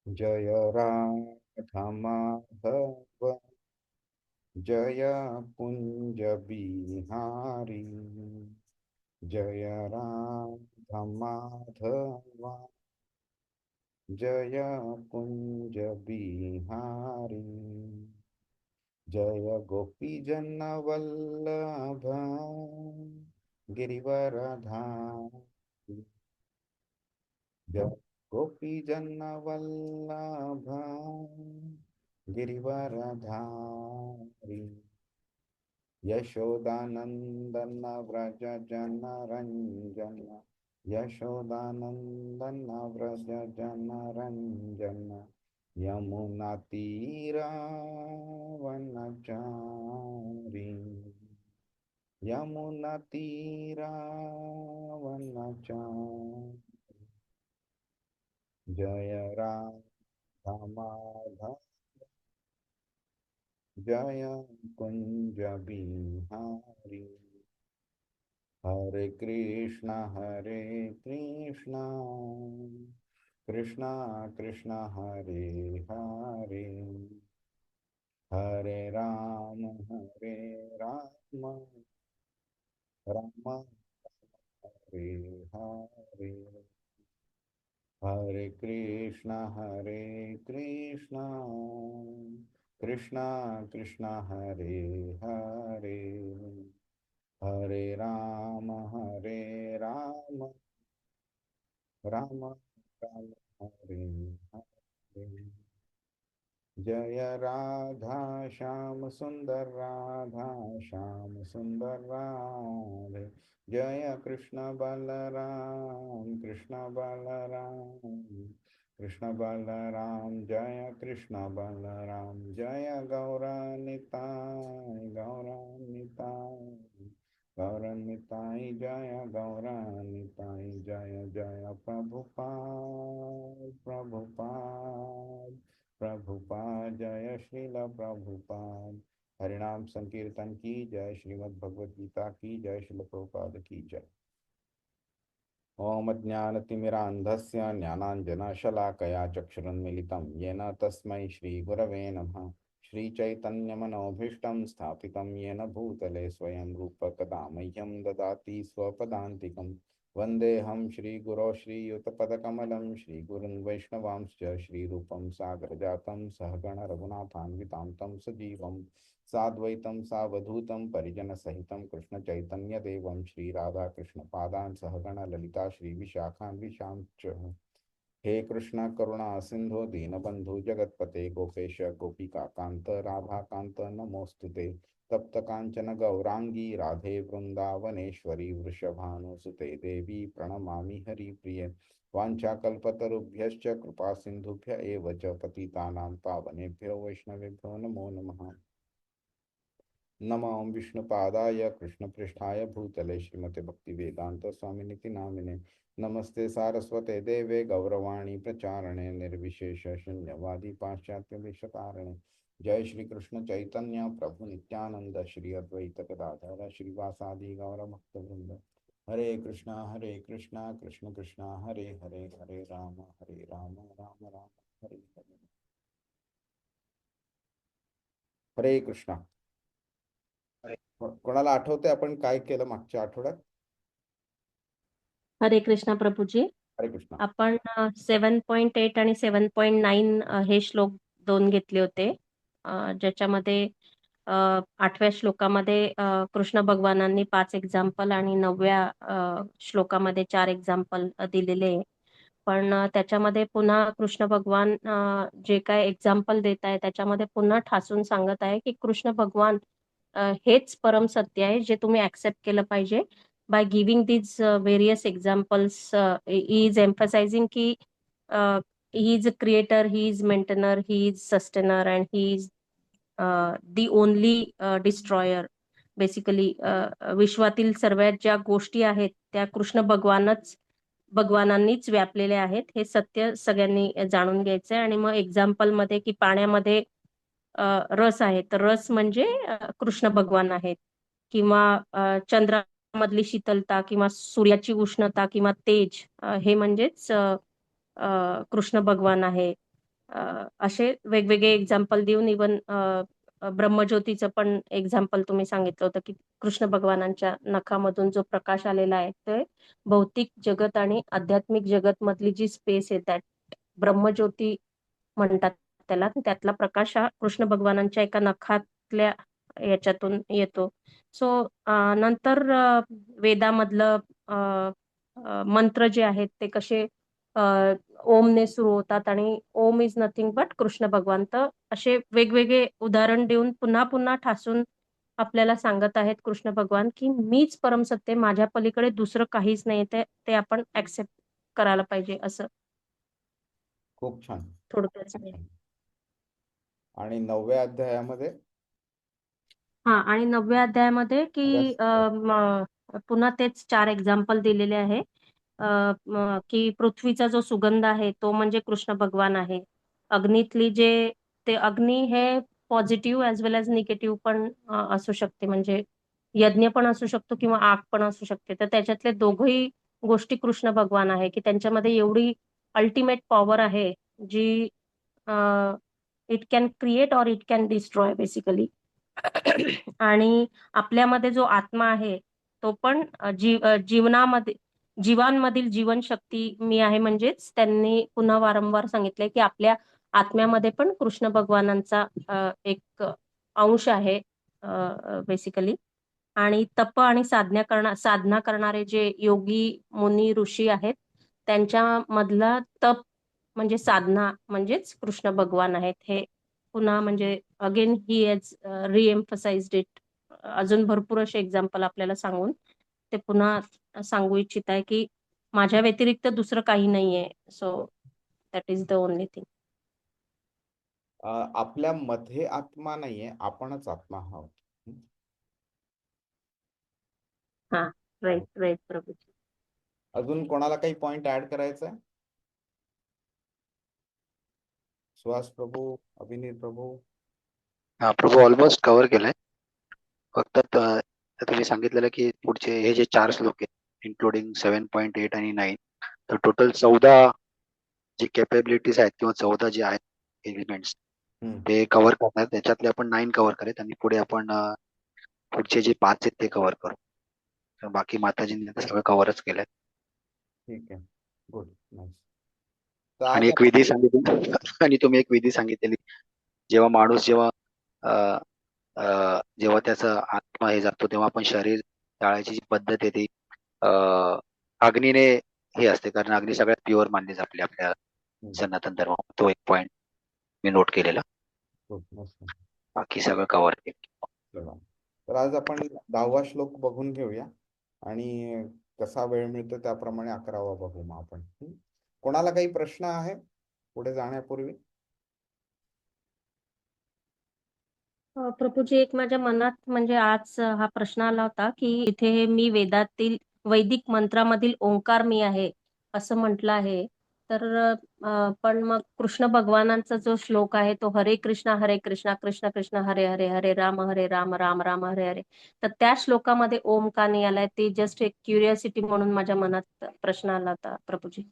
जय राधा माधव जय कुंज बिहारी जय राधा माधव जय कुंज बिहारी जय गोपी जन वल्लभ गिरिवरधारी जय गोपी जन वल्लभ गिरिवरधारी यशोदानंदन व्रज जन रंजन यशोदानंदन व्रज जन रंजन यमुना तीरा वनचारी यमुना तीरा वनचारी जय राधा माधव जय कुंज बिहारी हरे कृष्णा कृष्णा कृष्णा हरे हरे हरे राम राम हरे हरे हरे कृष्णा कृष्णा कृष्णा हरे हरे हरे राम राम राम हरे हरे जय राधा श्याम सुंदर राधे जय कृष्ण बलराम जय कृष्ण बलराम जय गौरानिताय जय गौरानिताय जय जय प्रभुपाद जय श्रील प्रभुपाद हरिनाम संकीर्तन की जय श्रीमद् भगवद गीता की जय श्रील प्रभुपाद की जय। ओम ज्ञानतिमिरान्धस्य ज्ञानाञ्जनशलाकया चक्षुरुन्मीलितं येन तस्मै श्रीगुरवे नमः। श्रीचैतन्यमनोभीष्टं स्थापितं येन भूतले स्वयं रूप कदा मह्यं ददाति स्वपदान्तिकं वन्देऽहं श्रीगुरो श्रीयुतपदकमलं श्रीगुरुन् वैष्णवांश्च श्रीरूपं सागरजातं सहगण रघुनाथान्वितां तं सजीवं साद्वैतं सावधूतं परिजनसहितं कृष्णचैतन्यदेवं श्रीराधाकृष्णपादान् सहगण ललिता श्रीविशाखान्विशांश्च। हे कृष्ण करुणा सिंधु दीनबंधु जगतपते गोपेश गोपिकान्त राधाकान्त नमोस्तुते तप्त कांचन गौरांगी राधे वृंदावनेश्वरी वृषभानुसुते देवी प्रणमामि हरिप्रिये वाञ्छाकल्पतरुभ्यश्च कृपा सिंधुभ्य एव च पतितानां पावनेभ्यो वैष्णवेभ्यो नमो नमः। नमो विष्णुपादाय कृष्णपृष्ठाय भूतले श्रीमते भक्तिवेदांत स्वामिनिति नामिने नमस्ते सारस्वते देवे गौरवाणी प्रचारणे निर्विशेष शून्यवादी पाश्चात्य विषकारणे जय श्री कृष्ण चैतन्य प्रभु नित्यानंद श्री अद्वैत गदाधर श्रीवासादि गौर भक्तवृंद हरे कृष्णा कृष्ण कृष्ण हरे हरे हरे राम राम राम हरे हरे। हरे कृष्णा। कोणाला आठवते आपण काय केलं मागच्या आठवड्यात? हरे कृष्णा प्रभूजी, हरे कृष्णा। आपण 7.8 आणि 7.9 हे श्लोक 2 घेतले होते, ज्याच्यामध्ये 8व्या श्लोकामध्ये कृष्ण भगवानांनी 5 एक्झाम्पल आणि 9व्या श्लोकामध्ये 4 एक्झाम्पल दिलेले आहे. पण त्याच्यामध्ये पुन्हा कृष्ण भगवान जे काय एक्झाम्पल देत आहे त्याच्यामध्ये पुन्हा ठासून सांगत आहे की कृष्ण भगवान हेच परम सत्य आहे जे तुम्ही ऍक्सेप्ट केलं पाहिजे. By giving these various examples, he is emphasizing ki he is a creator, he is maintainer, he is sustainer, and he is the only destroyer. Basically, विश्वातील सर्वात ज्या गोष्टी आहेत त्या कृष्ण भगवानांनीच व्यापलेल्या आहेत, हे सत्य सगळ्यांनी जाणून घ्यायचं आहे. आणि मग एक्झाम्पल मध्ये की पाण्यामध्ये रस आहे, तर रस म्हणजे कृष्ण भगवान आहेत, किंवा चंद्रामधली शीतलता किंवा सूर्याची उष्णता किंवा तेज हे म्हणजेच कृष्ण भगवान आहे. असे वेगवेगळे एक्झाम्पल देऊन इवन ब्रह्मज्योतीचं पण एक्झाम्पल तुम्ही सांगितलं होतं की कृष्ण भगवानांच्या नखामधून जो प्रकाश आलेला आहे ते भौतिक जगत आणि आध्यात्मिक जगत मधली जी स्पेस आहे त्यात ब्रह्मज्योती म्हणतात त्याला. त्यातला प्रकाश हा कृष्ण भगवानांच्या एका नखातल्या याच्यातून येतो. सो नंतर वेदामधलं मंत्र जे आहेत ते कसे ओमने सुरू होतात आणि ओम इज नथिंग बट कृष्ण भगवान. तर असे वेगवेगळे उदाहरण देऊन पुन्हा पुन्हा ठासून आपल्याला सांगत आहेत कृष्ण भगवान की मीच परमसत्य, माझ्या पलीकडे दुसरं काहीच नाही. ते आपण ऍक्सेप्ट करायला पाहिजे असं खूप छान. थोडक्यात खूप सांगेल. छान. आणि 9व्या अध्यायामध्ये हा, आणि 9व्या अध्यायामध्ये की रस- पुन्हा तेच 4 एक्झाम्पल दिलेले आहे. की पृथ्वीचा जो सुगंध आहे तो म्हणजे कृष्ण भगवान आहे. अग्नीतली जे ते अग्नी हे पॉझिटिव्ह ॲज वेल ॲज निगेटिव्ह पण असू शकते. म्हणजे यज्ञ पण असू शकतो किंवा आग पण असू शकते. तर त्याच्यातले दोघही गोष्टी कृष्ण भगवान आहे की त्यांच्यामध्ये एवढी अल्टिमेट पॉवर आहे जी इट कॅन क्रिएट और इट कॅन डिस्ट्रॉय बेसिकली. आणि आपल्यामध्ये जो आत्मा आहे तो पण जीवनामध्ये जीवांमधील जीवनशक्ती मी आहे. म्हणजेच त्यांनी पुन्हा वारंवार सांगितलंय की आपल्या आत्म्यामध्ये पण कृष्ण भगवानांचा एक अंश आहे बेसिकली. आणि तप आणि साधना करणारे जे योगी मुनी ऋषी आहेत त्यांच्यामधला तप म्हणजे साधना म्हणजेच कृष्ण भगवान आहेत. हे पुन्हा म्हणजे अगेन ही हॅज रिएम्फसाइज्ड इट. अजून भरपूर असे एक्झाम्पल आपल्याला सांगून ते पुन्हा सांगू इच्छित आहे की माझ्या व्यतिरिक्त दुसरं काही नाहीये. So that is the only thing. आपल्या मध्ये आत्मा नाहीये, आपणच आत्मा आहोत. हा, राईट राईट प्रभूजी. अजून कोणाला काही पॉइंट ऍड करायचा आहे? सुहास प्रभू, अभिनीत प्रभू. हा प्रभू, ऑलमोस्ट कव्हर केलंय. फक्त तुम्ही सांगितलेलं की पुढचे हे जे 4 श्लोक आहेत इन्क्लुडिंग 7.8 आणि 9, तर टोटल 14 जे कॅपेबिलिटीज आहेत किंवा 14 जे आहेत एलिमेंट्स ते कव्हर करतात. त्याच्यातले आपण 9 कव्हर करेल आणि पुढे आपण पुढचे जे 5 आहेत ते कव्हर करू. तर बाकी माताजींनी तर सगळं कव्हरच केलंय. ठीक आहे, गुड, नाईस. तर आणि आज एक विधी सांगितली आणि तुम्ही एक विधी सांगितलेली, जेव्हा माणूस जेव्हा जेव्हा त्याचा आत्मा हे जातो तेव्हा आपण शरीर जाळायची जी पद्धत आहे ती अग्नीने हे असते, कारण अग्नी सगळ्यात प्युअर मानली जाते आपल्या सनातन धर्मात. तो एक पॉइंट मी नोट केलेला. गुड, मस्त. बाकी सगळं कव्हर केलं. चला. तर आज आपण 10वा श्लोक बघून घेऊया आणि कसा वेळ मिळतो त्याप्रमाणे 11वा बघू मग आपण. कोणाला काही प्रश्न आहे पुढे जाण्यापूर्वी? प्रभूजी, एक माझ्या मनात म्हणजे आज हा प्रश्न आला होता की इथे मी वेदातील वैदिक मंत्रामधील ओंकार मी आहे असं म्हटलं आहे. तर पण मग कृष्ण भगवानांचा जो श्लोक आहे तो हरे कृष्णा कृष्ण कृष्ण हरे हरे, हरे राम राम राम हरे हरे. तर त्या श्लोकामध्ये ओम का नाही आलाय ते जस्ट एक क्युरियोसिटी म्हणून माझ्या मनात प्रश्न आला होता प्रभूजी.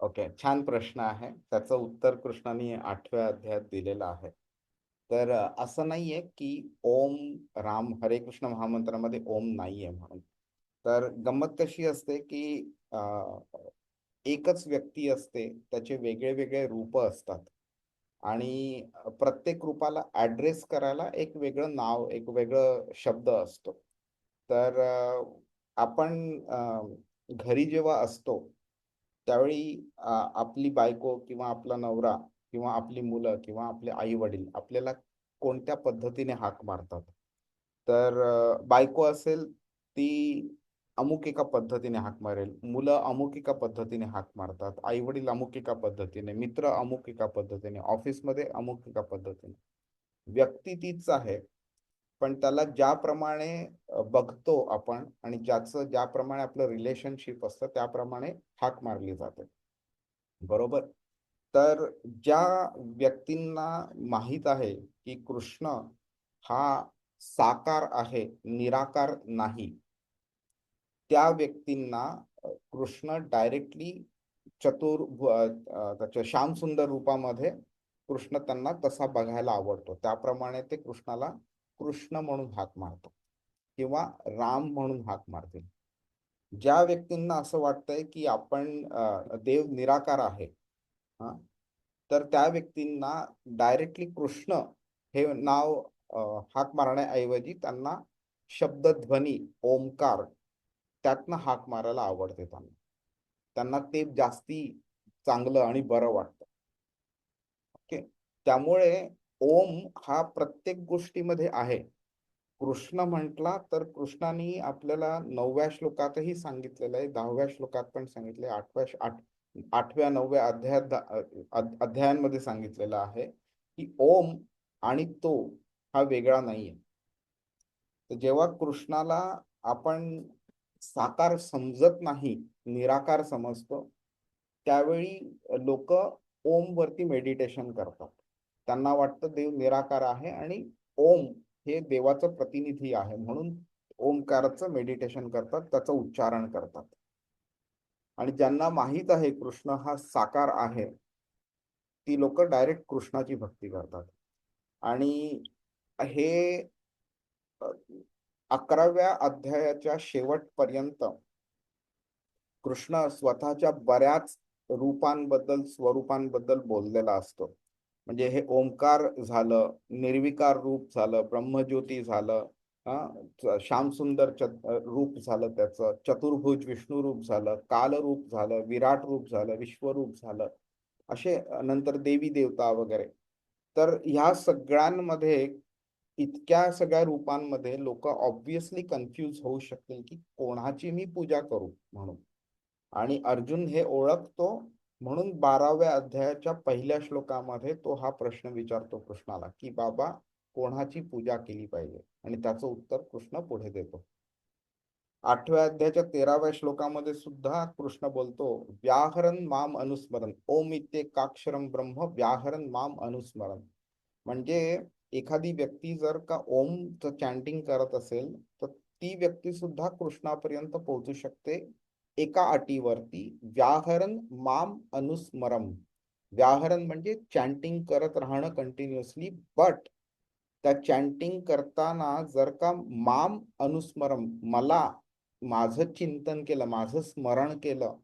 ओके, छान प्रश्न आहे. त्याचं उत्तर कृष्णाने 8व्या अध्यायात दिलेलं आहे. तर असं नाहीये की ओम राम हरे कृष्ण महामंत्रामध्ये ओम नाहीये म्हणून. तर गंमत कशी असते की एकच व्यक्ती असते, त्याचे वेगळे वेगळे रूप असतात आणि प्रत्येक रूपाला ऍड्रेस करायला एक वेगळं नाव, एक वेगळं शब्द असतो. तर आपण घरी जेव्हा असतो त्यावेळी आपली बायको किंवा आपला नवरा किंवा आपली मुलं किंवा आपले आई वडील आपल्याला कोणत्या पद्धतीने हाक मारतात. तर बायको असेल ती अमुक एका पद्धतीने हाक मारेल, मुलं अमुक एका पद्धतीने हाक मारतात, आई वडील अमुक एका पद्धतीने, मित्र अमुक एका पद्धतीने, ऑफिसमध्ये अमुक एका पद्धतीने. व्यक्ती तीच आहे, पण त्याला ज्याप्रमाणे बघतो आपण आणि ज्याचं ज्याप्रमाणे आपलं रिलेशनशिप असतं त्याप्रमाणे हाक मारली जाते, बरोबर. तर ज्या व्यक्तींना माहित आहे की कृष्ण हा साकार आहे, निराकार नाही, त्या व्यक्तींना कृष्ण डायरेक्टली त्याच्या श्यामसुंदर रूपामध्ये कृष्ण त्यांना तसा बघायला आवडतो. त्याप्रमाणे ते कृष्णाला कृष्ण म्हणून हाक मारतो किंवा राम म्हणून हाक मारतील. ज्या व्यक्तींना असं वाटतंय की आपण देव निराकार आहे, तर त्या व्यक्तींना डायरेक्टली कृष्ण हे नाव हाक मारण्याऐवजी त्यांना शब्दध्वनी ओमकार त्यातनं हाक मारायला आवडते. त्यांना ते जास्ती चांगलं आणि बरं वाटतं. ओके, त्यामुळे ओम हा प्रत्येक गोष्टीमध्ये आहे. कृष्ण म्हटला तर कृष्णाने आपल्याला 9व्या श्लोकातही सांगितलेलं आहे, 10व्या श्लोकात पण सांगितले, 8व्या 9व्या अध्यायांमध्ये सांगितलेलं आहे की ओम आणि तो हा वेगळा नाहीये. तर जेव्हा कृष्णाला आपण साकार समजत नाही, निराकार समजतो, त्यावेळी लोक ओम वरती मेडिटेशन करतात. त्यांना वाटतं देव निराकार आहे आणि ओम हे देवाचं प्रतिनिधी आहे, म्हणून ओमकाराचं मेडिटेशन करतात, त्याचं उच्चारण करतात. आणि ज्यांना माहित आहे कृष्ण हा साकार आहे, ती लोक डायरेक्ट कृष्णाची भक्ती करतात. आणि हे 11व्या अध्यायाच्या शेवटपर्यंत कृष्ण स्वतःच्या बऱ्याच रूपांबद्दल, स्वरूपांबद्दल बोललेला असतो. म्हणजे हे ओंकार झालं, निर्विकार रूप झालं, ब्रह्मज्योती झालं, श्यामसुंदर रूप झालं, त्याचं चतुर्भुज विष्णू रूप झालं, काल रूप झालं, विराट रूप झालं, विश्वरूप झालं, असे नंतर देवी देवता वगैरे. तर ह्या सगळ्यांमध्ये, इतक्या सगळ्या रूपांमध्ये लोक ऑब्विसली कन्फ्यूज होऊ शकतील की कोणाची मी पूजा करू म्हणून. आणि अर्जुन हे ओळखतो, म्हणून 12व्या अध्यायाच्या पहिल्या श्लोकामध्ये तो हा प्रश्न विचारतो कृष्णाला की बाबा कोणाची पूजा केली पाहिजे, आणि त्याचं उत्तर कृष्ण पुढे देतो. 8व्या अध्यायाच्या 13व्या श्लोकामध्ये सुद्धा कृष्ण बोलतो, व्याहरन माम अनुस्मरण, ओम इत्येकाक्षरम ब्रह्म व्याहरन माम अनुस्मरण. म्हणजे एखादी व्यक्ती जर का ओमचं चॅन्टिंग करत असेल तर ती व्यक्ती सुद्धा कृष्णापर्यंत पोहोचू शकते, एका अटीवरती, व्याहरण माम अनुस्मरम. व्याहरण म्हणजे चॅन्टिंग करत राहणं कंटिन्युअसली, बट त्या चॅन्टिंग करताना जर का माम अनुस्मरम, मला माझं चिंतन केलं, माझं स्मरण केलं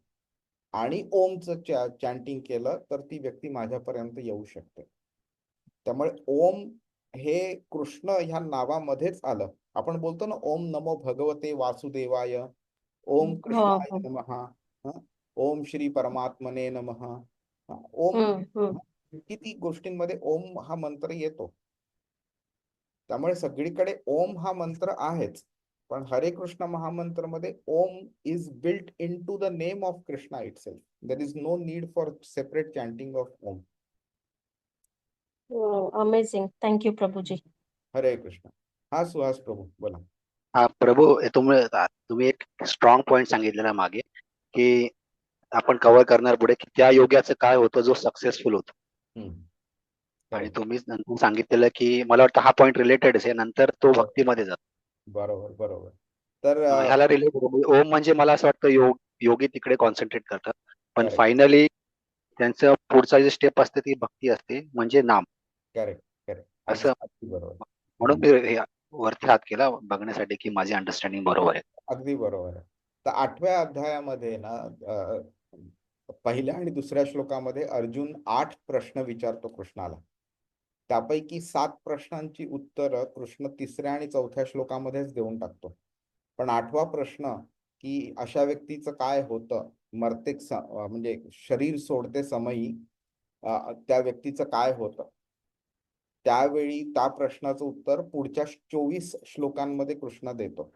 आणि ओमचं चॅन्टिंग केलं, तर ती व्यक्ती माझ्यापर्यंत येऊ शकते. त्यामुळे ओम हे कृष्ण ह्या नावामध्येच आलं. आपण बोलतो ना, ओम नमो भगवते वासुदेवाय, ओम हो कृष्णाय हो. नमः, ओम श्री परमात्मने नमः. ओम किती गोष्टींमध्ये ओम हा मंत्र येतो. त्यामुळे सगळीकडे ओम हा मंत्र आहेच, पण हरे कृष्ण महामंत्र मध्ये Om is built into the name of Krishna itself. There is no need for separate chanting of Om. Amazing, thank you प्रभूजी. हरे कृष्ण. हा सुहास प्रभू बोला. हा प्रभू, तुम्ही एक स्ट्रॉंग पॉइंट सांगितलेला मागे की आपण कव्हर करणार पुढे की त्या योग्याचं काय होतं जो सक्सेसफुल होतो. आणि तुम्ही नंतर सांगितलेलं की मला वाटतं हा पॉइंट रिलेटेड आहे, नंतर तो भक्तीमध्ये जातो. बरोबर बरोबर. तर ह्याला रिलेटेड ओम म्हणजे मला असं वाटतं योगी तिकडे कॉन्सन्ट्रेट करतात, पण Correct. फायनली त्यांचं पुढचा जे स्टेप असते ती भक्ती असते, म्हणजे नाम. करेक्ट करेक्ट, असं अगदी बरोबर. म्हणून मी वरती हात केला बघण्यासाठी की माझी अंडरस्टँडिंग बरोबर आहे. अगदी बरोबर आहे. तर 8व्या अध्यायामध्ये ना, पहिल्या आणि दुसऱ्या श्लोकामध्ये अर्जुन 8 प्रश्न विचारतो कृष्णाला. त्यापैकी 7 प्रश्नांची उत्तरं कृष्ण 3ऱ्या आणि 4थ्या श्लोकामध्येच देऊन टाकतो. पण 8वा प्रश्न की अशा व्यक्तीचं काय होतं, म्हणजे शरीर सोडते समयी त्या व्यक्तीचं काय होतं, त्यावेळी त्या प्रश्नाचं उत्तर पुढच्या 24 श्लोकांमध्ये कृष्ण देतो.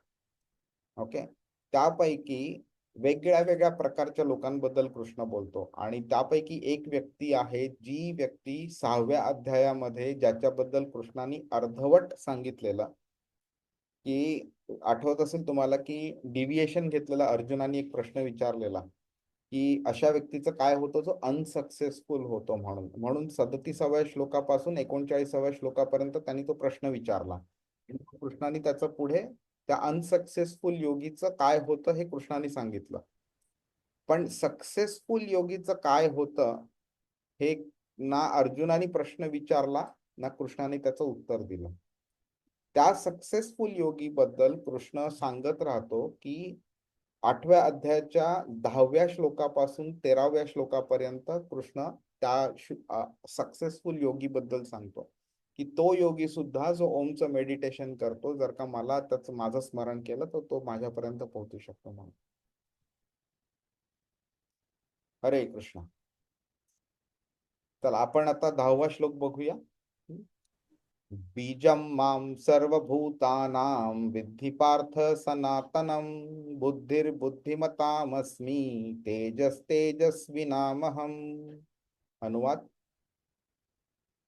ओके, त्यापैकी वेगळ्या वेगळ्या प्रकारच्या लोकांबद्दल कृष्ण बोलतो, आणि त्यापैकी एक व्यक्ती आहे, जी व्यक्ती 6व्या अध्यायामध्ये ज्याच्याबद्दल कृष्णाने अर्धवट सांगितलेलं, की आठवत असेल तुम्हाला की डिव्हिएशन घेतलेला अर्जुनाने एक प्रश्न विचारलेला की अशा व्यक्तीचं काय होतं जो अनसक्सेसफुल होतो म्हणून 37व्या श्लोकापासून 39व्या श्लोकापर्यंत त्यांनी तो प्रश्न विचारला. कृष्णाने त्याचं पुढे त्या अनसक्सेसफुल योगीचं काय होतं हे कृष्णाने सांगितलं. पण सक्सेसफुल योगीचं काय होतं हे ना अर्जुनाने प्रश्न विचारला ना कृष्णाने त्याचं उत्तर दिलं. त्या सक्सेसफुल योगी बद्दल कृष्ण सांगत राहतो की 8व्या अध्यायाच्या 10व्या श्लोकापासून 13व्या श्लोकापर्यंत कृष्ण त्या सक्सेसफुल योगी बद्दल सांगतो की तो योगी सुद्धा जो ओमचं मेडिटेशन करतो, जर का मला त्याचं माझं स्मरण केलं तर तो माझ्यापर्यंत पोहोचू शकतो म्हणून. हरे कृष्ण. चला आपण आता 10वा श्लोक बघूया. बीजं मां सर्वभूतानां विद्धि पार्थ सनातनं बुद्धिर्बुद्धिमतामस्मि तेजस्तेजस्विनामहम्. अनुवाद.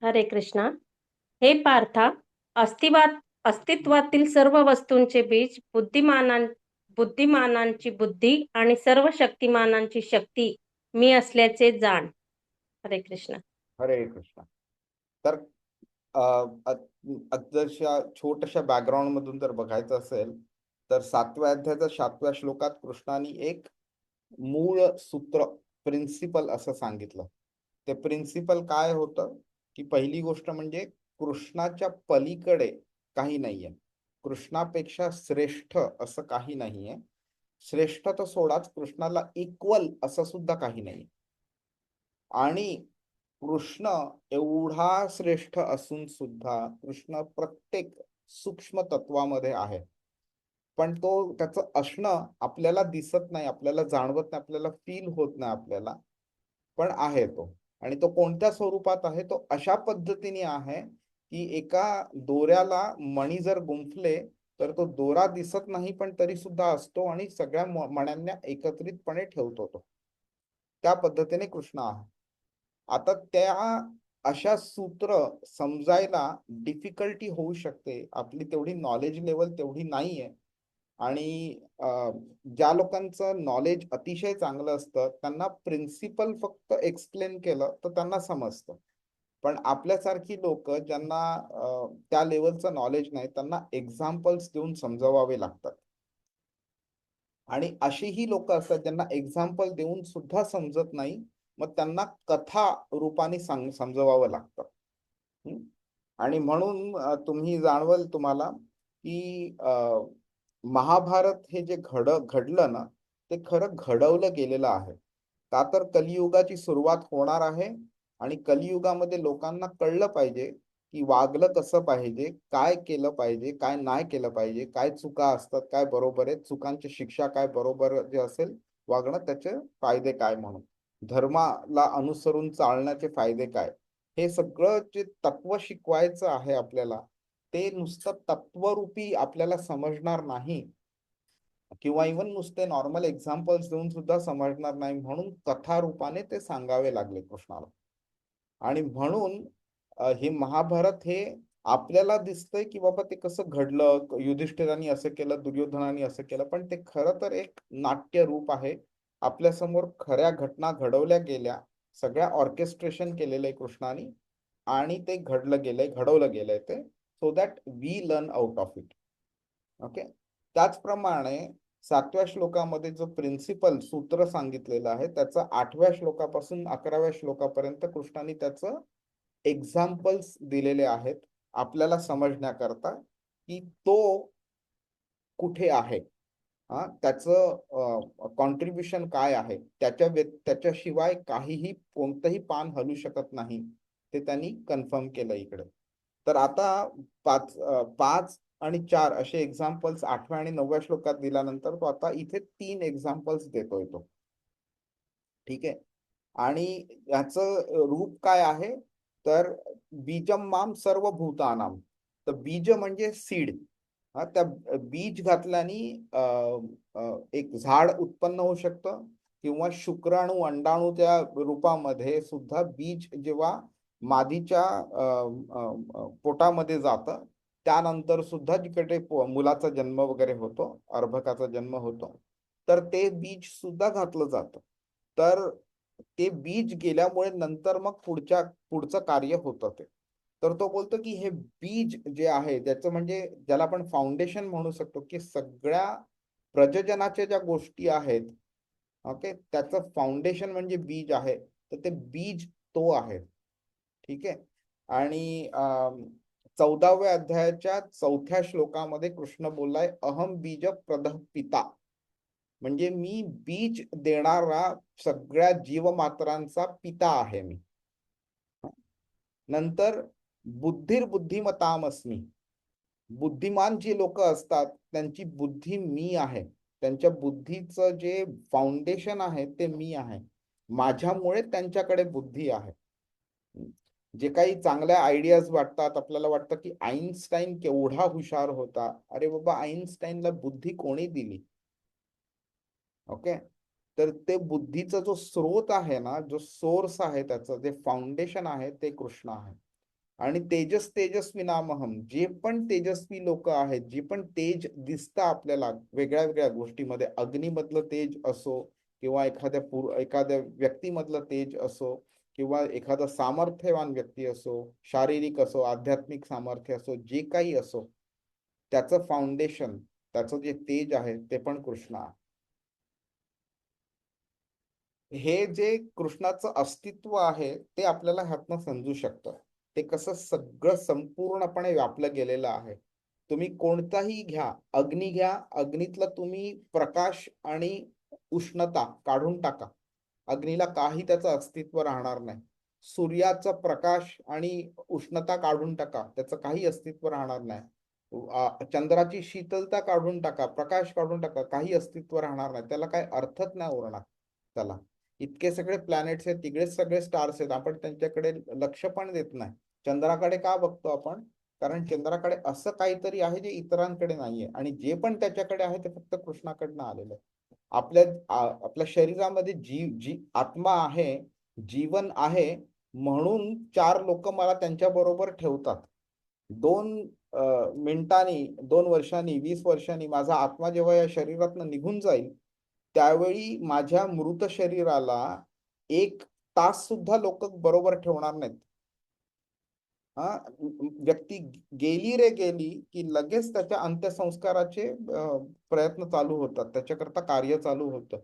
हरे कृष्णा. हे पार्था, अस्तित्वातील सर्व वस्तूंचे बीज, बुद्धिमानांची बुद्धी आणि सर्व शक्तिमानांची शक्ती मी असल्याचे जाण. हरे कृष्ण. हरे कृष्ण. तर अक्षरशः छोट्याशा बॅकग्राऊंड मधून जर बघायचं असेल तर 7व्या अध्यायाच्या 7व्या श्लोकात कृष्णाने एक मूळ सूत्र, प्रिन्सिपल असं सांगितलं. ते प्रिन्सिपल काय होतं की पहिली गोष्ट म्हणजे कृष्णाच्या पलीकडे काही नाहीये, कृष्णापेक्षा श्रेष्ठ असं काही नाहीये. श्रेष्ठ तर सोडाच, कृष्णाला इक्वल असं सुद्धा काही नाही. आणि कृष्ण एवढा श्रेष्ठ असून सुद्धा कृष्ण प्रत्येक सूक्ष्म तत्वामध्ये आहे, पण तो त्याचं असणं आपल्याला दिसत नाही, आपल्याला जाणवत नाही, आपल्याला फील होत नाही आपल्याला, पण आहे तो. आणि तो कोणत्या स्वरूपात आहे? तो अशा पद्धतीने आहे की एका दोऱ्याला मणी जर गुंफले तर तो दोरा दिसत नाही, पण तरी सुद्धा असतो आणि सगळ्या मण्यांना एकत्रितपणे ठेवतो तो. त्या पद्धतीने कृष्ण आहे. आता त्या अशा सूत्र समजायला डिफिकल्टी होऊ शकते, आपली तेवढी नॉलेज लेवल तेवढी नाहीये. आणि ज्या लोकांचं नॉलेज अतिशय चांगलं असतं त्यांना प्रिन्सिपल फक्त एक्सप्लेन केलं तर त्यांना समजतं, पण आपल्यासारखी लोक ज्यांना त्या लेवलचं नॉलेज नाही त्यांना एक्झाम्पल्स देऊन समजवावे लागतात. आणि अशीही लोक असतात ज्यांना एक्झाम्पल देऊन सुद्धा समजत नाही, मग त्यांना कथा रूपाने समजवावं लागतं. आणि म्हणून तुम्ही जाणवल तुम्हाला की महाभारत हे जे घडलं ना, ते खरं घडवलं गेलेलं आहे. का तर कलियुगाची सुरुवात होणार आहे आणि कलियुगामध्ये लोकांना कळलं पाहिजे की वागलं कसं पाहिजे, काय केलं पाहिजे, काय नाही केलं पाहिजे, काय चुका असतात, काय बरोबर आहे, चुकांची शिक्षा काय, बरोबर जे असेल वागणं त्याचे फायदे काय, म्हणून धर्माला अनुसरून चालण्याचे फायदे काय, हे सगळं जे तत्व शिकवायचं आहे आपल्याला, ते नुसतं तत्वरूपी आपल्याला समजणार नाही किंवा इव्हन नुसते नॉर्मल एक्झाम्पल्स देऊन सुद्धा समजणार नाही, म्हणून कथा रूपाने ते सांगावे लागले कृष्णाला. आणि म्हणून हे महाभारत हे आपल्याला दिसतंय की बाबा ते कसं घडलं, युधिष्ठिराने असं केलं, दुर्योधनाने असं केलं, पण ते खरं तर एक नाट्य रूप आहे. आपल्या समोर खऱ्या घटना घडवल्या गेल्या, सगळ्या ऑर्केस्ट्रेशन केलेलं आहे कृष्णाने आणि ते घडवलं गेलंय ते, so that we learn out of it. Okay. त्याचप्रमाणे 7व्या श्लोकामध्ये जो प्रिन्सिपल सूत्र सांगितलेलं आहे त्याचं 8व्या श्लोकापासून 11व्या श्लोकापर्यंत कृष्णाने त्याचं एक्झाम्पल्स दिलेले आहेत आपल्याला समजण्याकरता की तो कुठे आहे, त्याचं कॉन्ट्रीब्युशन काय आहे, त्याच्याशिवाय काहीही कोणतंही पान हलू शकत नाही, ते त्यांनी कन्फर्म केलं इकडे. तर आता 5 आणि 4 असे एक्झाम्पल्स 8व्या आणि 9व्या श्लोकात दिल्यानंतर तो आता इथे 3 एक्झाम्पल्स देतोय तो. ठीक आहे. आणि याचं रूप काय आहे तर बीजम माम सर्व भूतानाम. तर बीज म्हणजे सीड. त्या बीज घातल्याने एक झाड उत्पन्न होऊ शकतं किंवा शुक्राणू अंडाणूच्या रूपामध्ये सुद्धा बीज जेव्हा मादीच्या पोटामध्ये जातं त्यानंतर सुद्धा जिकडे मुलाचा जन्म वगैरे होतो, अर्भकाचा जन्म होतो, तर ते बीज सुद्धा घातलं जातं. तर ते बीज गेल्यामुळे नंतर मग पुढचं कार्य होतं ते. तर तो बोलतो की हे बीज जे आहे ज्याचं म्हणजे ज्याला आपण फाउंडेशन म्हणू शकतो की सगळ्या प्रजननाच्या ज्या गोष्टी आहेत ओके, त्याचं फाउंडेशन म्हणजे बीज आहे, तर ते बीज तो आहे. ठीक आहे. आणि 14व्या अध्यायाच्या 4थ्या श्लोकामध्ये कृष्ण बोललाय, अहम बीज प्रदः पिता, म्हणजे मी बीज देणारा सगळ्या जीवमात्रांचा पिता आहे मी. नंतर बुद्धिर्बुद्धिमतामस्मी, बुद्धिमान जी लोक असतात त्यांची बुद्धी मी आहे, त्यांच्या बुद्धीचं जे फाउंडेशन आहे ते मी आहे, माझ्यामुळे त्यांच्याकडे बुद्धी आहे. जे काही चांगल्या आयडियाज वाटतात, आपल्याला वाटतं की आईन्स्टाईन केवढा हुशार होता. अरे बाबा, आईन्स्टाईनला बुद्धी कोणी दिली? ओके, तर ते बुद्धीचा जो स्रोत आहे ना, जो सोर्स आहे, त्याचं जे फाउंडेशन आहे ते कृष्ण आहे. आणि तेजस्वी नामहम, जे पण तेजस्वी लोक आहेत, जे पण तेज दिसतं आपल्याला वेगळ्या वेगळ्या गोष्टीमध्ये, अग्नीमधलं तेज असो किंवा एखाद्या व्यक्तीमधलं तेज असो किंवा एखादा सामर्थ्यवान व्यक्ती असो, शारीरिक असो, आध्यात्मिक सामर्थ्य असो, जे काही असो, त्याचं फाउंडेशन, त्याचं जे तेज आहे ते पण कृष्ण आहे. हे जे कृष्णाचं अस्तित्व आहे ते आपल्याला ह्यातनं समजू शकतं. ते कसं सगळं संपूर्णपणे व्यापलं गेलेलं आहे. तुम्ही कोणताही घ्या, अग्नी घ्या, अग्नीतलं तुम्ही प्रकाश आणि उष्णता काढून टाका, अग्नीला काही त्याचं अस्तित्व राहणार नाही. सूर्याचा प्रकाश आणि उष्णता काढून टाका, त्याचं काही अस्तित्व राहणार नाही. चंद्राची शीतलता काढून टाका, प्रकाश काढून टाका, काही अस्तित्व राहणार नाही, त्याला काही अर्थच नाही उरणार. त्याला इतके सगळे प्लॅनेट्स आहेत, तिकडे सगळे स्टार्स आहेत, आपण त्यांच्याकडे लक्ष पण देत नाही. चंद्राकडे का बघतो आपण? कारण चंद्राकडे असं काहीतरी आहे जे इतरांकडे नाहीये, आणि जे पण त्याच्याकडे आहे ते फक्त कृष्णाकडनं आलेलं आहे. आपल्या शरीरामध्ये जी आत्मा आहे, जीवन आहे, म्हणून 4 लोक मला त्यांच्या बरोबर ठेवतात. 2 मिनिटांनी, 2 वर्षांनी, 20 वर्षांनी माझा आत्मा जेव्हा या शरीरातनं निघून जाईल, त्यावेळी माझ्या मृत शरीराला 1 तास सुद्धा लोक बरोबर ठेवणार नाहीत. हा, व्यक्ती गेली रे गेली की लगेच त्याच्या अंत्यसंस्काराचे प्रयत्न चालू होतात, त्याच्याकरता कार्य चालू होतं.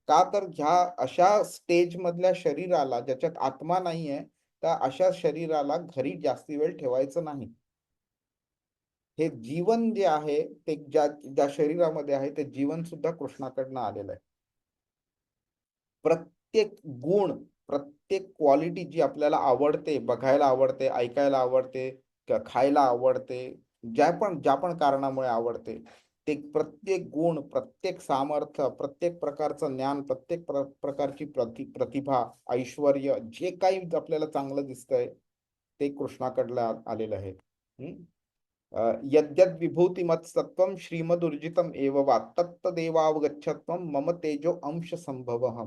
का तर ह्या अशा स्टेज मधल्या शरीराला, ज्याच्यात आत्मा नाहीये, त्या अशा शरीराला घरी जास्ती वेळ ठेवायचं नाही. हे जीवन जे आहे ते ज्या शरीरामध्ये आहे ते जीवन सुद्धा कृष्णाकडनं आलेलं आहे. प्रत्येक गुण, प्रत्येक क्वालिटी जी आपल्याला आवडते, बघायला आवडते, ऐकायला आवडते, खायला आवडते, ज्या पण कारणामुळे आवडते, ते प्रत्येक गुण, प्रत्येक सामर्थ्य, प्रत्येक प्रकारचं ज्ञान, प्रत्येक प्रकारची प्रतिभा, ऐश्वर्य, जे काही आपल्याला चांगलं दिसतंय ते कृष्णाकडलं आलेलं आहे. यद्यद् विभूतिमत् सत्वं श्रीमदुर्जितम एव वा तत्तदेवावगच्छत्वं मम तेजो अंश संभवः.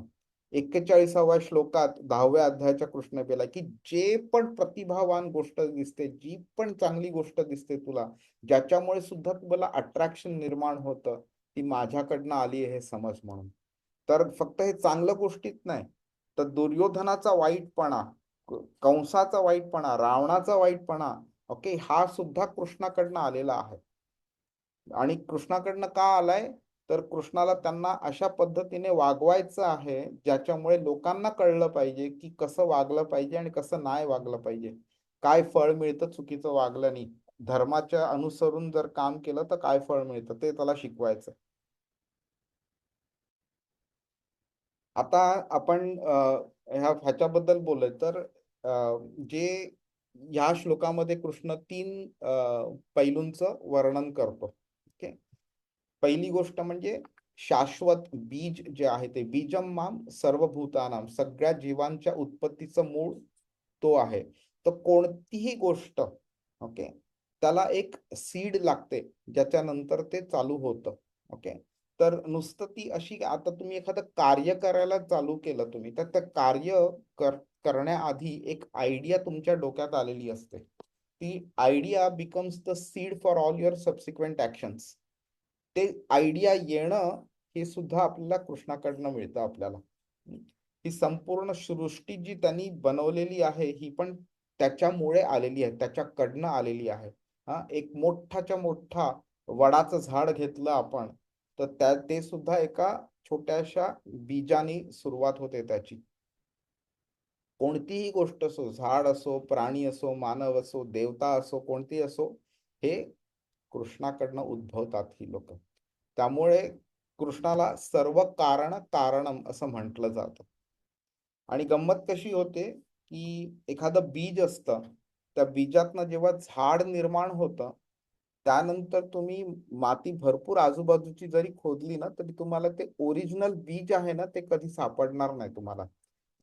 41व्या श्लोकात 10व्या अध्यायाच्या कृष्ण बेला की जे पण प्रतिभावान गोष्ट दिसते, जी पण चांगली गोष्ट दिसते तुला, ज्याच्यामुळे सुद्धा तुम्हाला अट्रॅक्शन निर्माण होतं, ती माझ्याकडनं आली आहे हे समज म्हणून. तर फक्त हे चांगलं गोष्टीत नाही, तर दुर्योधनाचा वाईटपणा, कंसाचा वाईटपणा, रावणाचा वाईटपणा, ओके, हा सुद्धा कृष्णाकडनं आलेला आहे. आणि कृष्णाकडनं का आलाय? तर कृष्णाला त्यांना अशा पद्धतीने वागवायचं आहे ज्याच्यामुळे लोकांना कळलं पाहिजे की कसं वागलं पाहिजे आणि कसं नाही वागलं पाहिजे, काय फळ मिळतं चुकीचं वागल्याने, धर्माच्या अनुसरून जर काम केलं तर काय फळ मिळतं ते त्याला शिकवायचं. आता आपण ह्याच्याबद्दल बोललोय, तर जे ह्या श्लोकामध्ये कृष्ण 3 पैलूंचं वर्णन करतो. ओके, पहिली गोष्ट म्हणजे शाश्वत बीज जे आहे ते, बीजम माम सर्वभूतानाम, सगळ्या जीवांच्या उत्पत्तीचं मूळ तो आहे. तर कोणतीही गोष्ट, ओके, त्याला एक सीड लागते ज्याच्यानंतर ते चालू होतं. ओके, तर नुसतं ती अशी, आता तुम्ही एखादं कार्य करायला चालू केलं तुम्ही, तर ते कार्य करण्याआधी एक आयडिया तुमच्या डोक्यात आलेली असते. ती idea becomes the seed for all your subsequent actions. ते आयडिया येणं हे सुद्धा आपल्याला कृष्णाकडनं मिळतं आपल्याला. ही संपूर्ण सृष्टी जी त्यांनी बनवलेली आहे ही पण त्याच्यामुळे आलेली आहे, त्याच्याकडनं आलेली आहे. एक मोठाच्या मोठा वडाचं झाड घेतलं आपण, तर ते सुद्धा एका छोट्याशा बीजाने सुरुवात होते त्याची. कोणतीही गोष्ट असो, झाड असो, प्राणी असो, मानव असो, देवता असो, कोणतीही असो, हे कृष्णाकडनं उद्भवतात ही लोक. त्यामुळे कृष्णाला सर्व कारण कारणम असं म्हटलं जातं. आणि गंमत कशी होते की एखादं बीज असतं, त्या बीजातनं जेव्हा झाड निर्माण होतं, त्यानंतर तुम्ही माती भरपूर आजूबाजूची जरी खोदली ना, तरी तुम्हाला ते ओरिजिनल बीज आहे ना, ते कधी सापडणार नाही तुम्हाला.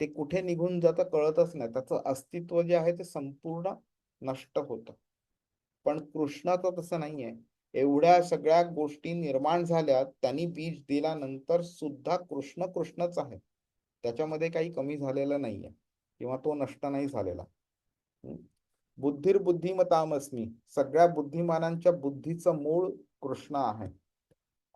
ते कुठे निघून जातं कळतच नाही. त्याचं अस्तित्व जे आहे ते संपूर्ण नष्ट होतं. पण कृष्णाचं तसं नाहीये. एवढ्या सगळ्या गोष्टी निर्माण झाल्या, त्यांनी बीज दिल्यानंतर सुद्धा कृष्ण कृष्णच आहे. त्याच्यामध्ये काही कमी झालेलं नाहीये किंवा तो नष्ट नाही झालेला. बुद्धिर्बुद्धिमतामस्मी, सगळ्या बुद्धिमानांच्या बुद्धीचं मूळ कृष्ण आहे.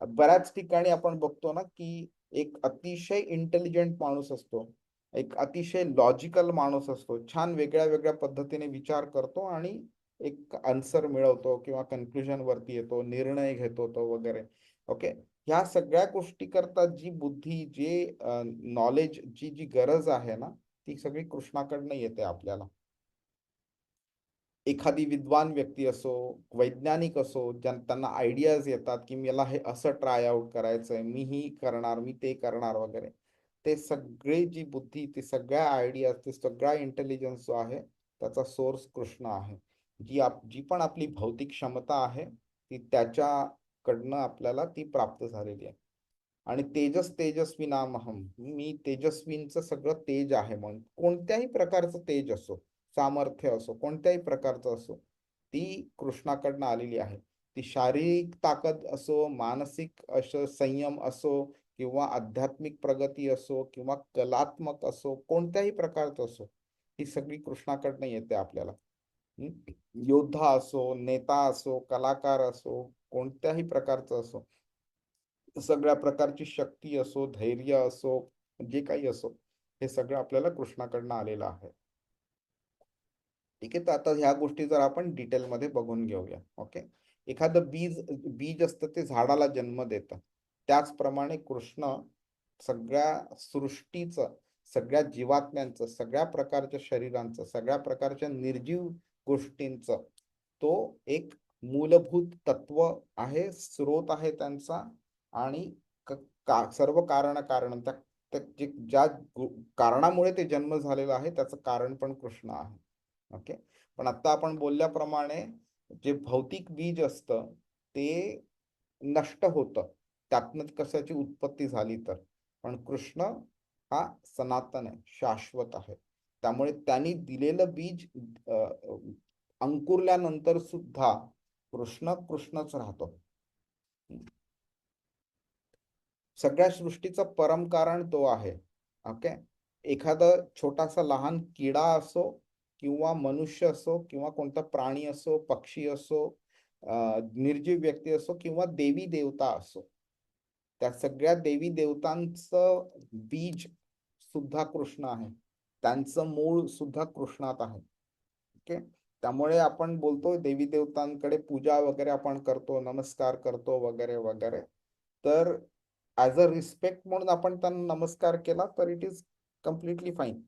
बऱ्याच ठिकाणी आपण बघतो ना की एक अतिशय इंटेलिजंट माणूस असतो, एक अतिशय लॉजिकल माणूस असतो, छान वेगळ्या वेगळ्या पद्धतीने विचार करतो आणि एक आन्सर मिळवतो किंवा कन्क्लुजन वरती येतो, निर्णय घेतो तो वगैरे. ओके, ह्या सगळ्या गोष्टी करता जी बुद्धी, जे नॉलेज, जी गरज आहे ना, ती सगळी कृष्णाकडनं येते आपल्याला. एखादी विद्वान व्यक्ती असो, वैज्ञानिक असो, त्यांना आयडियाज येतात की मला हे असं ट्राय आउट करायचंय, मी ही करणार, मी ते करणार वगैरे. ते सगळे जी बुद्धी, ते सगळ्या आयडियाज, ते सगळा इंटेलिजन्स जो आहे त्याचा सोर्स कृष्ण आहे. जी पण आपली भौतिक क्षमता आहे ती त्याच्याकडनं आपल्याला ती प्राप्त झालेली आहे. आणि तेजस तेजस्वी नामहम, मी तेजस्वींचं सगळं तेज आहे. म्हणून कोणत्याही प्रकारचं तेज असो, सामर्थ्य असो, कोणत्याही प्रकारचं असो, ती कृष्णाकडनं आलेली आहे. ती शारीरिक ताकद असो, मानसिक असो, संयम असो, किंवा आध्यात्मिक प्रगती असो, किंवा कलात्मक असो, कोणत्याही प्रकारचं असो, ही सगळी कृष्णाकडनं येते आपल्याला. योद्धा असो, नेता असो, कलाकार असो, कोणत्याही प्रकारचं असो, सगळ्या प्रकारची शक्ती असो, धैर्य असो, जे काही असो, हे सगळं आपल्याला कृष्णाकडनं आलेलं आहे. ठीक आहे, तर आता ह्या गोष्टी जर आपण डिटेलमध्ये बघून घेऊया. ओके, एखादं बीज असतं ते झाडाला जन्म देतं. त्याचप्रमाणे कृष्ण सगळ्या सृष्टीचं, सगळ्या जीवात्म्यांचं, सगळ्या प्रकारच्या शरीरांचं, सगळ्या प्रकारच्या निर्जीव गोष्टींचं तो एक मूलभूत तत्व आहे, स्रोत आहे त्यांचा. आणि सर्व कारण ज्या कारणामुळे ते जन्म झालेला आहे त्याचं कारण पण कृष्ण आहे. ओके, पण आता आपण बोलल्याप्रमाणे जे भौतिक बीज असतं ते नष्ट होतं, त्यातनं कशाची उत्पत्ती झाली तर. पण कृष्ण हा सनातन आहे, शाश्वत आहे. त्यामुळे त्यांनी दिलेलं बीज अंकुरल्यानंतर सुद्धा कृष्ण कृष्णच राहतो. सगळ्या सृष्टीचा परम कारण तो आहे. ओके, एखादा छोटासा लहान किडा असो, किंवा मनुष्य असो, किंवा कोणता प्राणी असो, पक्षी असो, निर्जीव व्यक्ती असो, किंवा देवी देवता असो, त्या सगळ्या देवी देवतांचं बीज सुद्धा कृष्ण आहे. त्यांचं मूळ सुद्धा कृष्णात आहे. ओके, त्यामुळे आपण बोलतो देवी देवतांकडे पूजा वगैरे आपण करतो, नमस्कार करतो वगैरे वगैरे. तर ॲज अ रिस्पेक्ट म्हणून आपण त्यांना नमस्कार केला तर इट इज कम्प्लिटली फाईन.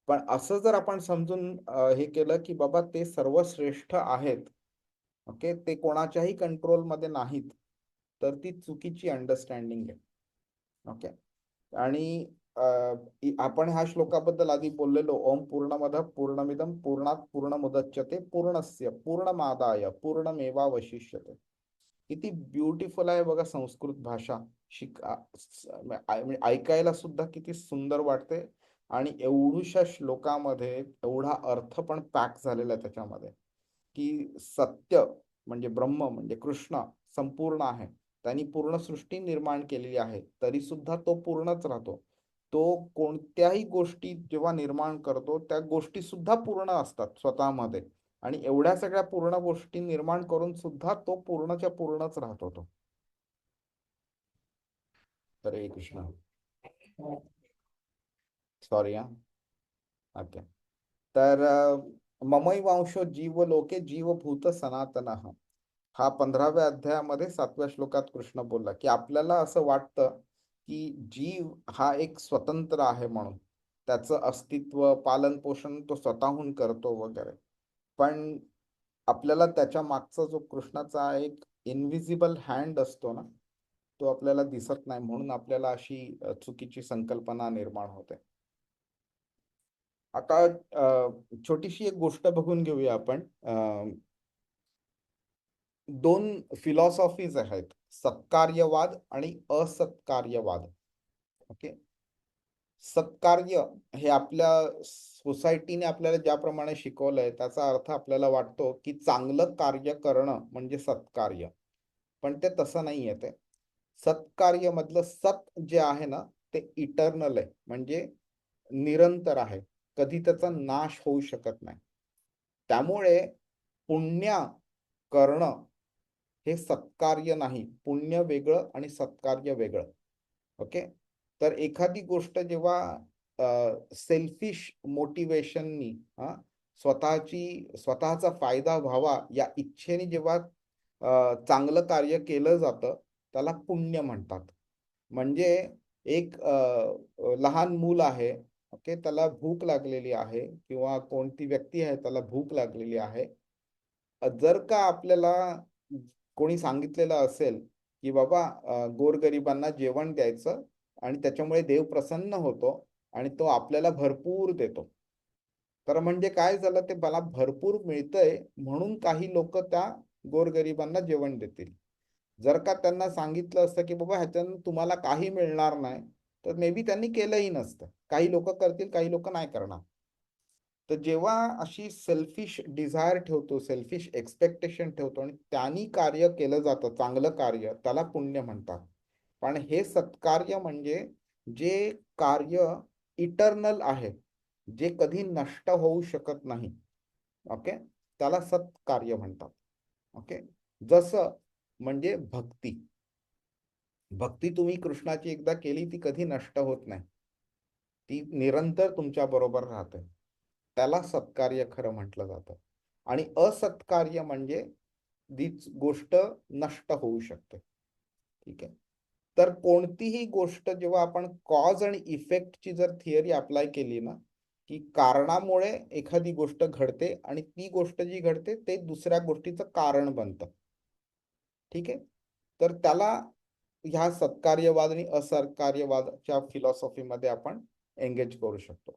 पण असं जर आपण समजून हे केलं की बाबा ते सर्वश्रेष्ठ आहेत, ओके, ते कोणाच्याही कंट्रोलमध्ये नाहीत, तर ती चुकीची अंडरस्टँडिंग आहे. ओके, आणि आपण ह्या श्लोकाबद्दल आधी बोललेलो, ओम पूर्णमद पूर्णमिदम पूर्णात पूर्णमुदच्यते पूर्णस्य पूर्णमादाय पूर्णमेवावशिष्यते. किती ब्युटिफुल आहे बघा संस्कृत भाषा. म्हणजे ऐकायला सुद्धा किती सुंदर वाटते. आणि एवढ्याशा श्लोकामध्ये एवढा अर्थ पण पॅक झालेला आहे त्याच्यामध्ये, की सत्य म्हणजे ब्रह्म म्हणजे कृष्ण संपूर्ण आहे. त्यांनी पूर्ण सृष्टी निर्माण केलेली आहे, तरी सुद्धा तो पूर्णच राहतो. तो कोणत्याही गोष्टी जेव्हा निर्माण करतो त्या गोष्टी सुद्धा पूर्ण असतात स्वतःमध्ये. आणि एवढ्या सगळ्या पूर्ण गोष्टी निर्माण करून सुद्धा तो पूर्णच्या पूर्णच राहतो तो. हरे कृष्ण. सॉरी हा. ओके, तर ममैवांशो जीवलोके जीवभूत सनातन, हा 15व्या अध्यायामध्ये 7व्या श्लोकात कृष्ण बोलला की आपल्याला असं वाटतं की जीव हा एक स्वतंत्र आहे म्हणून त्याचं अस्तित्व पालन पोषण तो स्वतःहून करतो वगैरे, पण आपल्याला त्याच्या मागचा जो कृष्णाचा एक इनविजिबल हँड असतो ना, तो आपल्याला दिसत नाही, म्हणून आपल्याला अशी चुकीची संकल्पना निर्माण होते. आता छोटीशी एक गोष्ट बघून घेऊया आपण. दोन फिलॉसॉफीज आहेत, सत्कार्यवाद आणि असत्कार्यवाद. ओके. सत्कार्य हे आपल्या सोसायटीने आपल्याला ज्याप्रमाणे शिकवलंय त्याचा अर्थ आपल्याला वाटतो की चांगलं कार्य करणं म्हणजे सत्कार्य, पण ते तसं नाही आहे. ते सत्कार्य मधलं सत जे आहे ना, ते इटर्नल आहे, म्हणजे निरंतर आहे, कधी त्याचा नाश होऊ शकत नाही. त्यामुळे पुण्य करणं हे सत्कार्य नाही, पुण्य वेगळं आणि सत्कार्य वेगळं. ओके. तर एखादी गोष्ट जेव्हा सेल्फिश मोटिवेशननी स्वतःचा फायदा व्हावा या इच्छेने जेव्हा चांगलं कार्य केलं जातं त्याला पुण्य म्हणतात. म्हणजे एक लहान मूल आहे, ओके, त्याला भूक लागलेली आहे किंवा कोणती व्यक्ती आहे त्याला भूक लागलेली आहे. जर का आपल्याला कोणी सांगितलेलं असेल की बाबा गोरगरिबांना जेवण द्यायचं आणि त्याच्यामुळे देव प्रसन्न होतो आणि तो आपल्याला भरपूर देतो, तर म्हणजे काय झालं, ते मला भरपूर मिळतंय म्हणून काही लोक त्या गोरगरिबांना जेवण देतील. जर का त्यांना सांगितलं असतं की बाबा ह्याच्यानं तुम्हाला काही मिळणार नाही, तर मे बी त्यांनी केलंही नसतं. काही लोक करतील, काही लोक नाही करणार. तर जेव्हा अशी सेल्फिश डिझायर ठेवतो, सेल्फिश एक्सपेक्टेशन ठेवतो आणि त्यांनी कार्य केलं जातं चांगलं कार्य, त्याला पुण्य म्हणतात. पण हे सत्कार्य म्हणजे जे कार्य इटर्नल आहे, जे कधी नष्ट होऊ शकत नाही, ओके, त्याला सत्कार्य म्हणतात. ओके. जसं म्हणजे भक्ती. भक्ती तुम्ही कृष्णाची एकदा केली ती कधी नष्ट होत नाही, ती निरंतर तुमच्या बरोबर राहते, त्याला सत्कार्य खरं म्हटलं जातं. आणि असत्कार्य म्हणजे तीच गोष्ट नष्ट होऊ शकते. ठीक आहे. तर कोणतीही गोष्ट जेव्हा आपण कॉज आणि इफेक्टची जर थिअरी अप्लाय केली ना, की कारणामुळे एखादी गोष्ट घडते आणि ती गोष्ट जी घडते ते दुसऱ्या गोष्टीचं कारण बनतं. ठीक आहे. तर त्याला ह्या सत्कार्यवाद आणि असत्कार्यवादच्या फिलॉसॉफीमध्ये आपण एंगेज करू शकतो.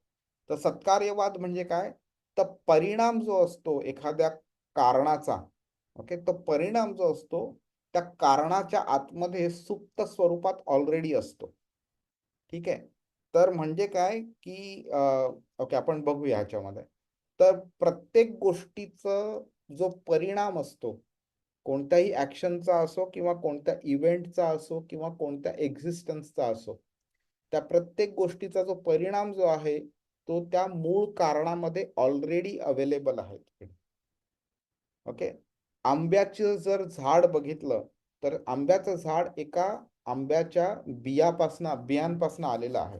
तर सत्कार्यवाद म्हणजे काय, तर परिणाम जो असतो एखाद्या कारणाचा, ओके, तो परिणाम जो असतो त्या कारणाच्या आतमध्ये सुप्त स्वरूपात ऑलरेडी असतो. ठीक आहे. तर म्हणजे काय की ओके, आपण बघूया ह्याच्यामध्ये. तर प्रत्येक गोष्टीचा जो परिणाम असतो, कोणत्याही ऍक्शनचा असो किंवा कोणत्या इव्हेंटचा असो किंवा कोणत्या एक्झिस्टन्सचा असो, त्या प्रत्येक गोष्टीचा जो परिणाम जो आहे तो त्या मूळ कारणामध्ये ऑलरेडी अवेलेबल आहे. ओके. आंब्याचं जर झाड बघितलं तर आंब्याचं झाड एका आंब्याच्या बियांपासून आलेलं आहे.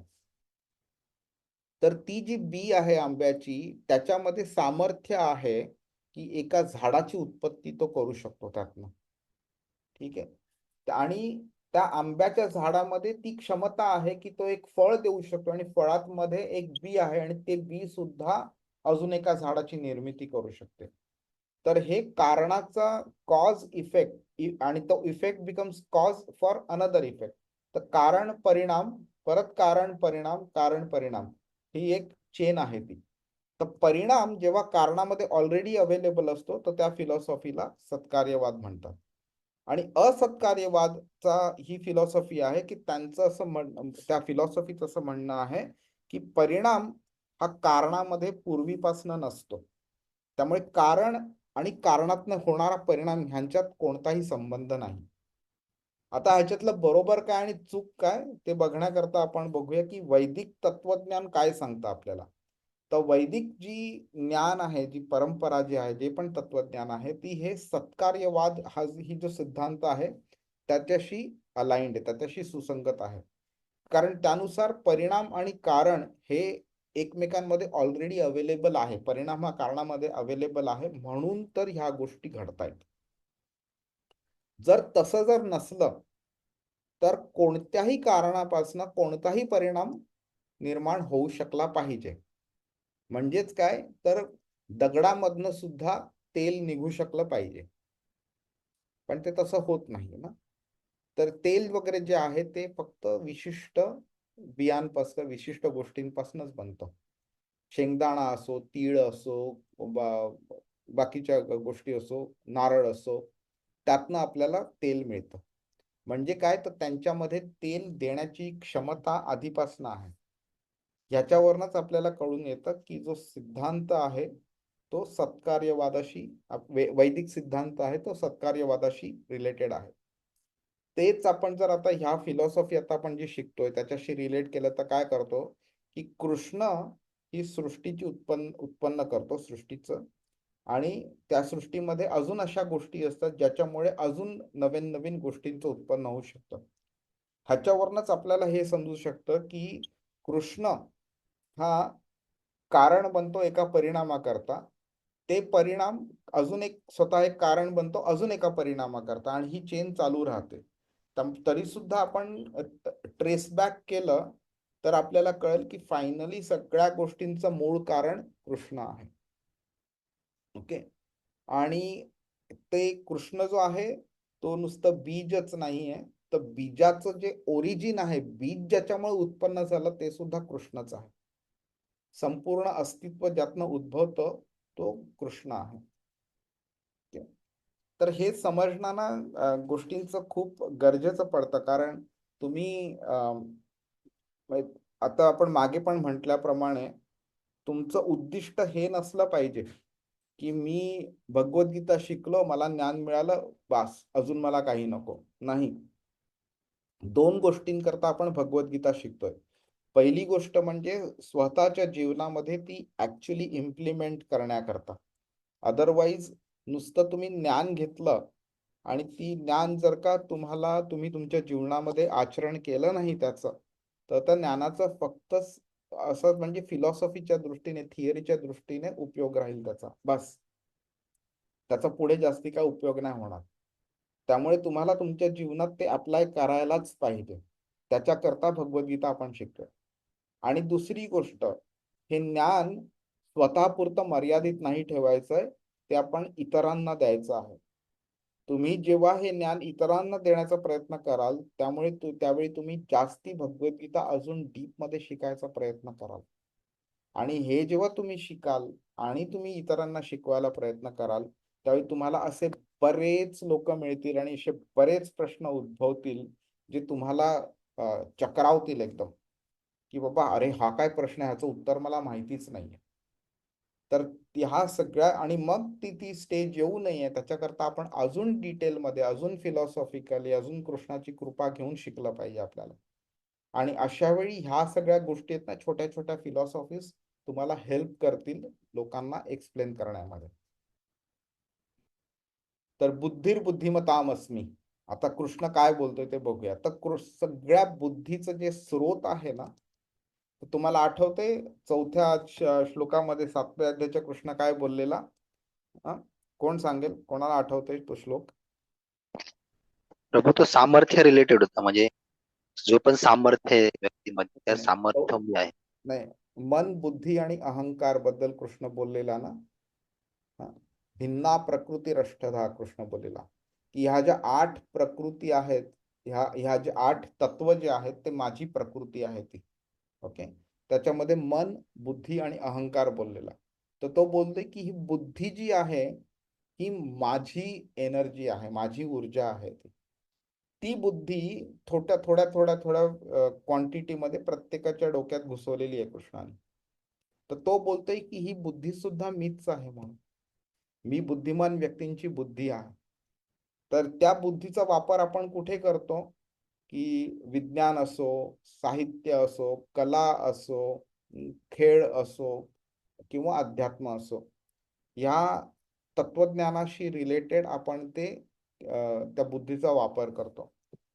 तर ती जी बी आहे आंब्याची, त्याच्यामध्ये सामर्थ्य आहे की एका झाडाची उत्पत्ती तो करू शकतो त्यातनं. ठीक आहे. आणि त्या आंब्याच्या झाडामध्ये ती क्षमता आहे की तो एक फळ देऊ शकतो आणि फळात मध्ये एक बी आहे आणि ते बी सुद्धा अजून एका झाडाची निर्मिती करू शकते. तर हे कारणाचा कॉज इफेक्ट आणि तो effect becomes cause for another effect. तर कारण परिणाम, परत कारण परिणाम, कारण परिणाम, ही एक चेन आहे ती. तर परिणाम जेव्हा कारणामध्ये ऑलरेडी अवेलेबल असतो तर त्या फिलॉसॉफीला सत्कार्यवाद म्हणतात. आणि असत्कार्यवादचा ही फिलॉसॉफी आहे की त्यांचं असं त्या फिलॉसॉफीचं असं म्हणणं आहे की परिणाम हा कारणामध्ये पूर्वीपासून नसतो, त्यामुळे कारण आणि कारणातनं होणारा परिणाम ह्यांच्यात कोणताही संबंध नाही. आता ह्याच्यातलं बरोबर काय आणि चूक काय ते बघण्याकरता आपण बघूया की वैदिक तत्वज्ञान काय सांगतं आपल्याला. तर वैदिक जी ज्ञान आहे, जी परंपरा जी आहे, जे पण तत्वज्ञान आहे, ती हे सत्कार्यवाद ही जो सिद्धांत आहे त्याच्याशी अलाइंड आहे, त्याच्याशी सुसंगत आहे. कारण त्यानुसार परिणाम आणि कारण हे एकमेकांमध्ये ऑलरेडी अवेलेबल आहे. परिणाम हा कारणामध्ये अवेलेबल आहे म्हणून तर ह्या गोष्टी घडतायत. जर तसं जर नसलं तर कोणत्याही कारणापासून कोणताही परिणाम निर्माण होऊ शकला पाहिजे. म्हणजेच काय, तर दगडामधनं सुद्धा तेल निघू शकलं पाहिजे. पण ते तसं होत नाही ना. तर तेल वगैरे जे आहे ते फक्त विशिष्ट बियांपासून, विशिष्ट गोष्टींपासूनच बनतं. शेंगदाणा असो, तीळ असो, बाकीच्या गोष्टी असो, नारळ असो, त्यातनं आपल्याला तेल मिळतं. म्हणजे काय, तर त्यांच्यामध्ये तेल देण्याची क्षमता आधीपासून आहे. ह्याच्यावरूनच आपल्याला कळून येतं की जो सिद्धांत आहे तो सत्कार्यवादाशी, वैदिक सिद्धांत आहे तो सत्कार्यवादाशी रिलेटेड आहे. तेच आपण जर आता ह्या फिलॉसॉफी आता आपण जी शिकतोय त्याच्याशी रिलेट केलं तर काय करतो, की कृष्ण ही सृष्टीची उत्पन्न करतो, सृष्टीचं. आणि त्या सृष्टीमध्ये अजून अशा गोष्टी असतात ज्याच्यामुळे अजून नवीन नवीन गोष्टींचं उत्पन्न होऊ शकतं. ह्याच्यावरूनच आपल्याला हे समजू शकतं की कृष्ण हा कारण बनतो एका परिणामाकरता. ते परिणाम अजून एक स्वतः एक कारण बनतो अजून एका परिणामाकरता, आणि ही चेन चालू राहते. तरी सुद्धा आपण ट्रेस बॅक केलं तर आपल्याला कळेल की फायनली सगळ्या गोष्टींचं मूळ कारण कृष्ण आहे. ओके. आणि ते कृष्ण जो आहे तो नुसतं बीजच नाहीये, तर बीजाचं जे ओरिजिन आहे, बीज ज्याच्यामुळे उत्पन्न झालं ते सुद्धा कृष्णच आहे. संपूर्ण अस्तित्व ज्यातनं उद्भवतं तो कृष्ण आहे. तर हे समजणं ना गोष्टींचं खूप गरजेचं पडतं. कारण तुम्ही आता आपण मागे पण म्हटल्याप्रमाणे तुमचं उद्दिष्ट हे नसलं पाहिजे की मी भगवद्गीता शिकलो, मला ज्ञान मिळालं, बास, अजून मला काही नको. नाही. दोन गोष्टींकरता आपण भगवद्गीता शिकतोय. पहिली गोष्ट म्हणजे स्वतःच्या जीवनामध्ये ती ऍक्च्युली इम्प्लिमेंट करण्याकरता. अदरवाईज नुसतं तुम्ही ज्ञान घेतलं आणि ती ज्ञान जर का तुम्ही तुमच्या जीवनामध्ये आचरण केलं नाही त्याचं, तर त्या ज्ञानाचं फक्त असं म्हणजे फिलॉसॉफीच्या दृष्टीने, थिअरीच्या दृष्टीने उपयोग राहील त्याचा, बस. त्याचा पुढे जास्ती काय उपयोग नाही होणार. त्यामुळे तुम्हाला तुमच्या जीवनात ते अप्लाय करायलाच पाहिजे. त्याच्याकरता भगवद्गीता आपण शिकतोय. आणि दुसरी गोष्ट, हे ज्ञान स्वतःपुरतं मर्यादित नाही ठेवायचंय, ते आपण इतरांना द्यायचं आहे. तुम्ही जेव्हा हे ज्ञान इतरांना देण्याचा प्रयत्न कराल त्यावेळी तुम्ही जास्ती भगवद्गीता अजून डीप मध्ये शिकायचा प्रयत्न कराल. आणि हे जेव्हा तुम्ही शिकाल आणि तुम्ही इतरांना शिकवायला प्रयत्न कराल, त्यावेळी तुम्हाला असे बरेच लोक मिळतील आणि असे बरेच प्रश्न उद्भवतील जे तुम्हाला चक्रावतील एकदम, की बाबा अरे हा काय प्रश्न आहे, ह्याचं उत्तर मला माहितीच नाहीये. तर ह्या सगळ्या, आणि मग ती स्टेज येऊ नये त्याच्याकरता आपण अजून डिटेलमध्ये, अजून फिलॉसॉफिकली, अजून कृष्णाची कृपा घेऊन शिकलं पाहिजे आपल्याला. आणि अशा वेळी ह्या सगळ्या गोष्टी आहेत ना, छोट्या छोट्या फिलॉसॉफीज तुम्हाला हेल्प करतील लोकांना एक्सप्लेन करण्यामध्ये. तर बुद्धिर्बुद्धिमतामस्मी. आता कृष्ण काय बोलतोय ते बघूया. तर सगळ्या बुद्धीचं जे स्रोत आहे ना, तुम्हाला आठवते चौथ्या श्लोकामध्ये 7व्या अध्यायाच्या कृष्ण काय बोललेला? कोण सांगेल, कोणाला आठवतंय तो श्लोक? प्रभू तो सामर्थ्य रिलेटेड होता, म्हणजे जो पण सामर्थ्य आहे व्यक्तीमध्ये त्या नाही, सामर्थ्य आहे. नाही, मन, बुद्धी आणि अहंकार बद्दल कृष्ण बोललेला ना. भिन्ना प्रकृतीरष्टधा कृष्ण बोललेला, की ह्या ज्या 8 प्रकृती आहेत, ह्या जे 8 तत्व जे आहेत ते माझी प्रकृती आहे ती. ओके. त्याच्यामध्ये मन, बुद्धी आणि अहंकार बोललेला. तर तो बोलतोय की ही बुद्धी जी आहे ही माझी एनर्जी आहे, माझी ऊर्जा आहे. ती बुद्धी थोड्या क्वांटिटीमध्ये प्रत्येकाच्या डोक्यात घुसवलेली आहे कृष्णाने. तर तो बोलतोय की ही बुद्धी सुद्धा मीच आहे म्हणून. मी बुद्धिमान व्यक्तींची बुद्धी आहे. तर त्या बुद्धीचा वापर आपण कुठे करतो, की विज्ञान असो, साहित्य असो, कला असो, खेळ असो किंवा अध्यात्म असो, या तत्वज्ञानाशी रिलेटेड आपण त्या बुद्धीचा वापर करतो.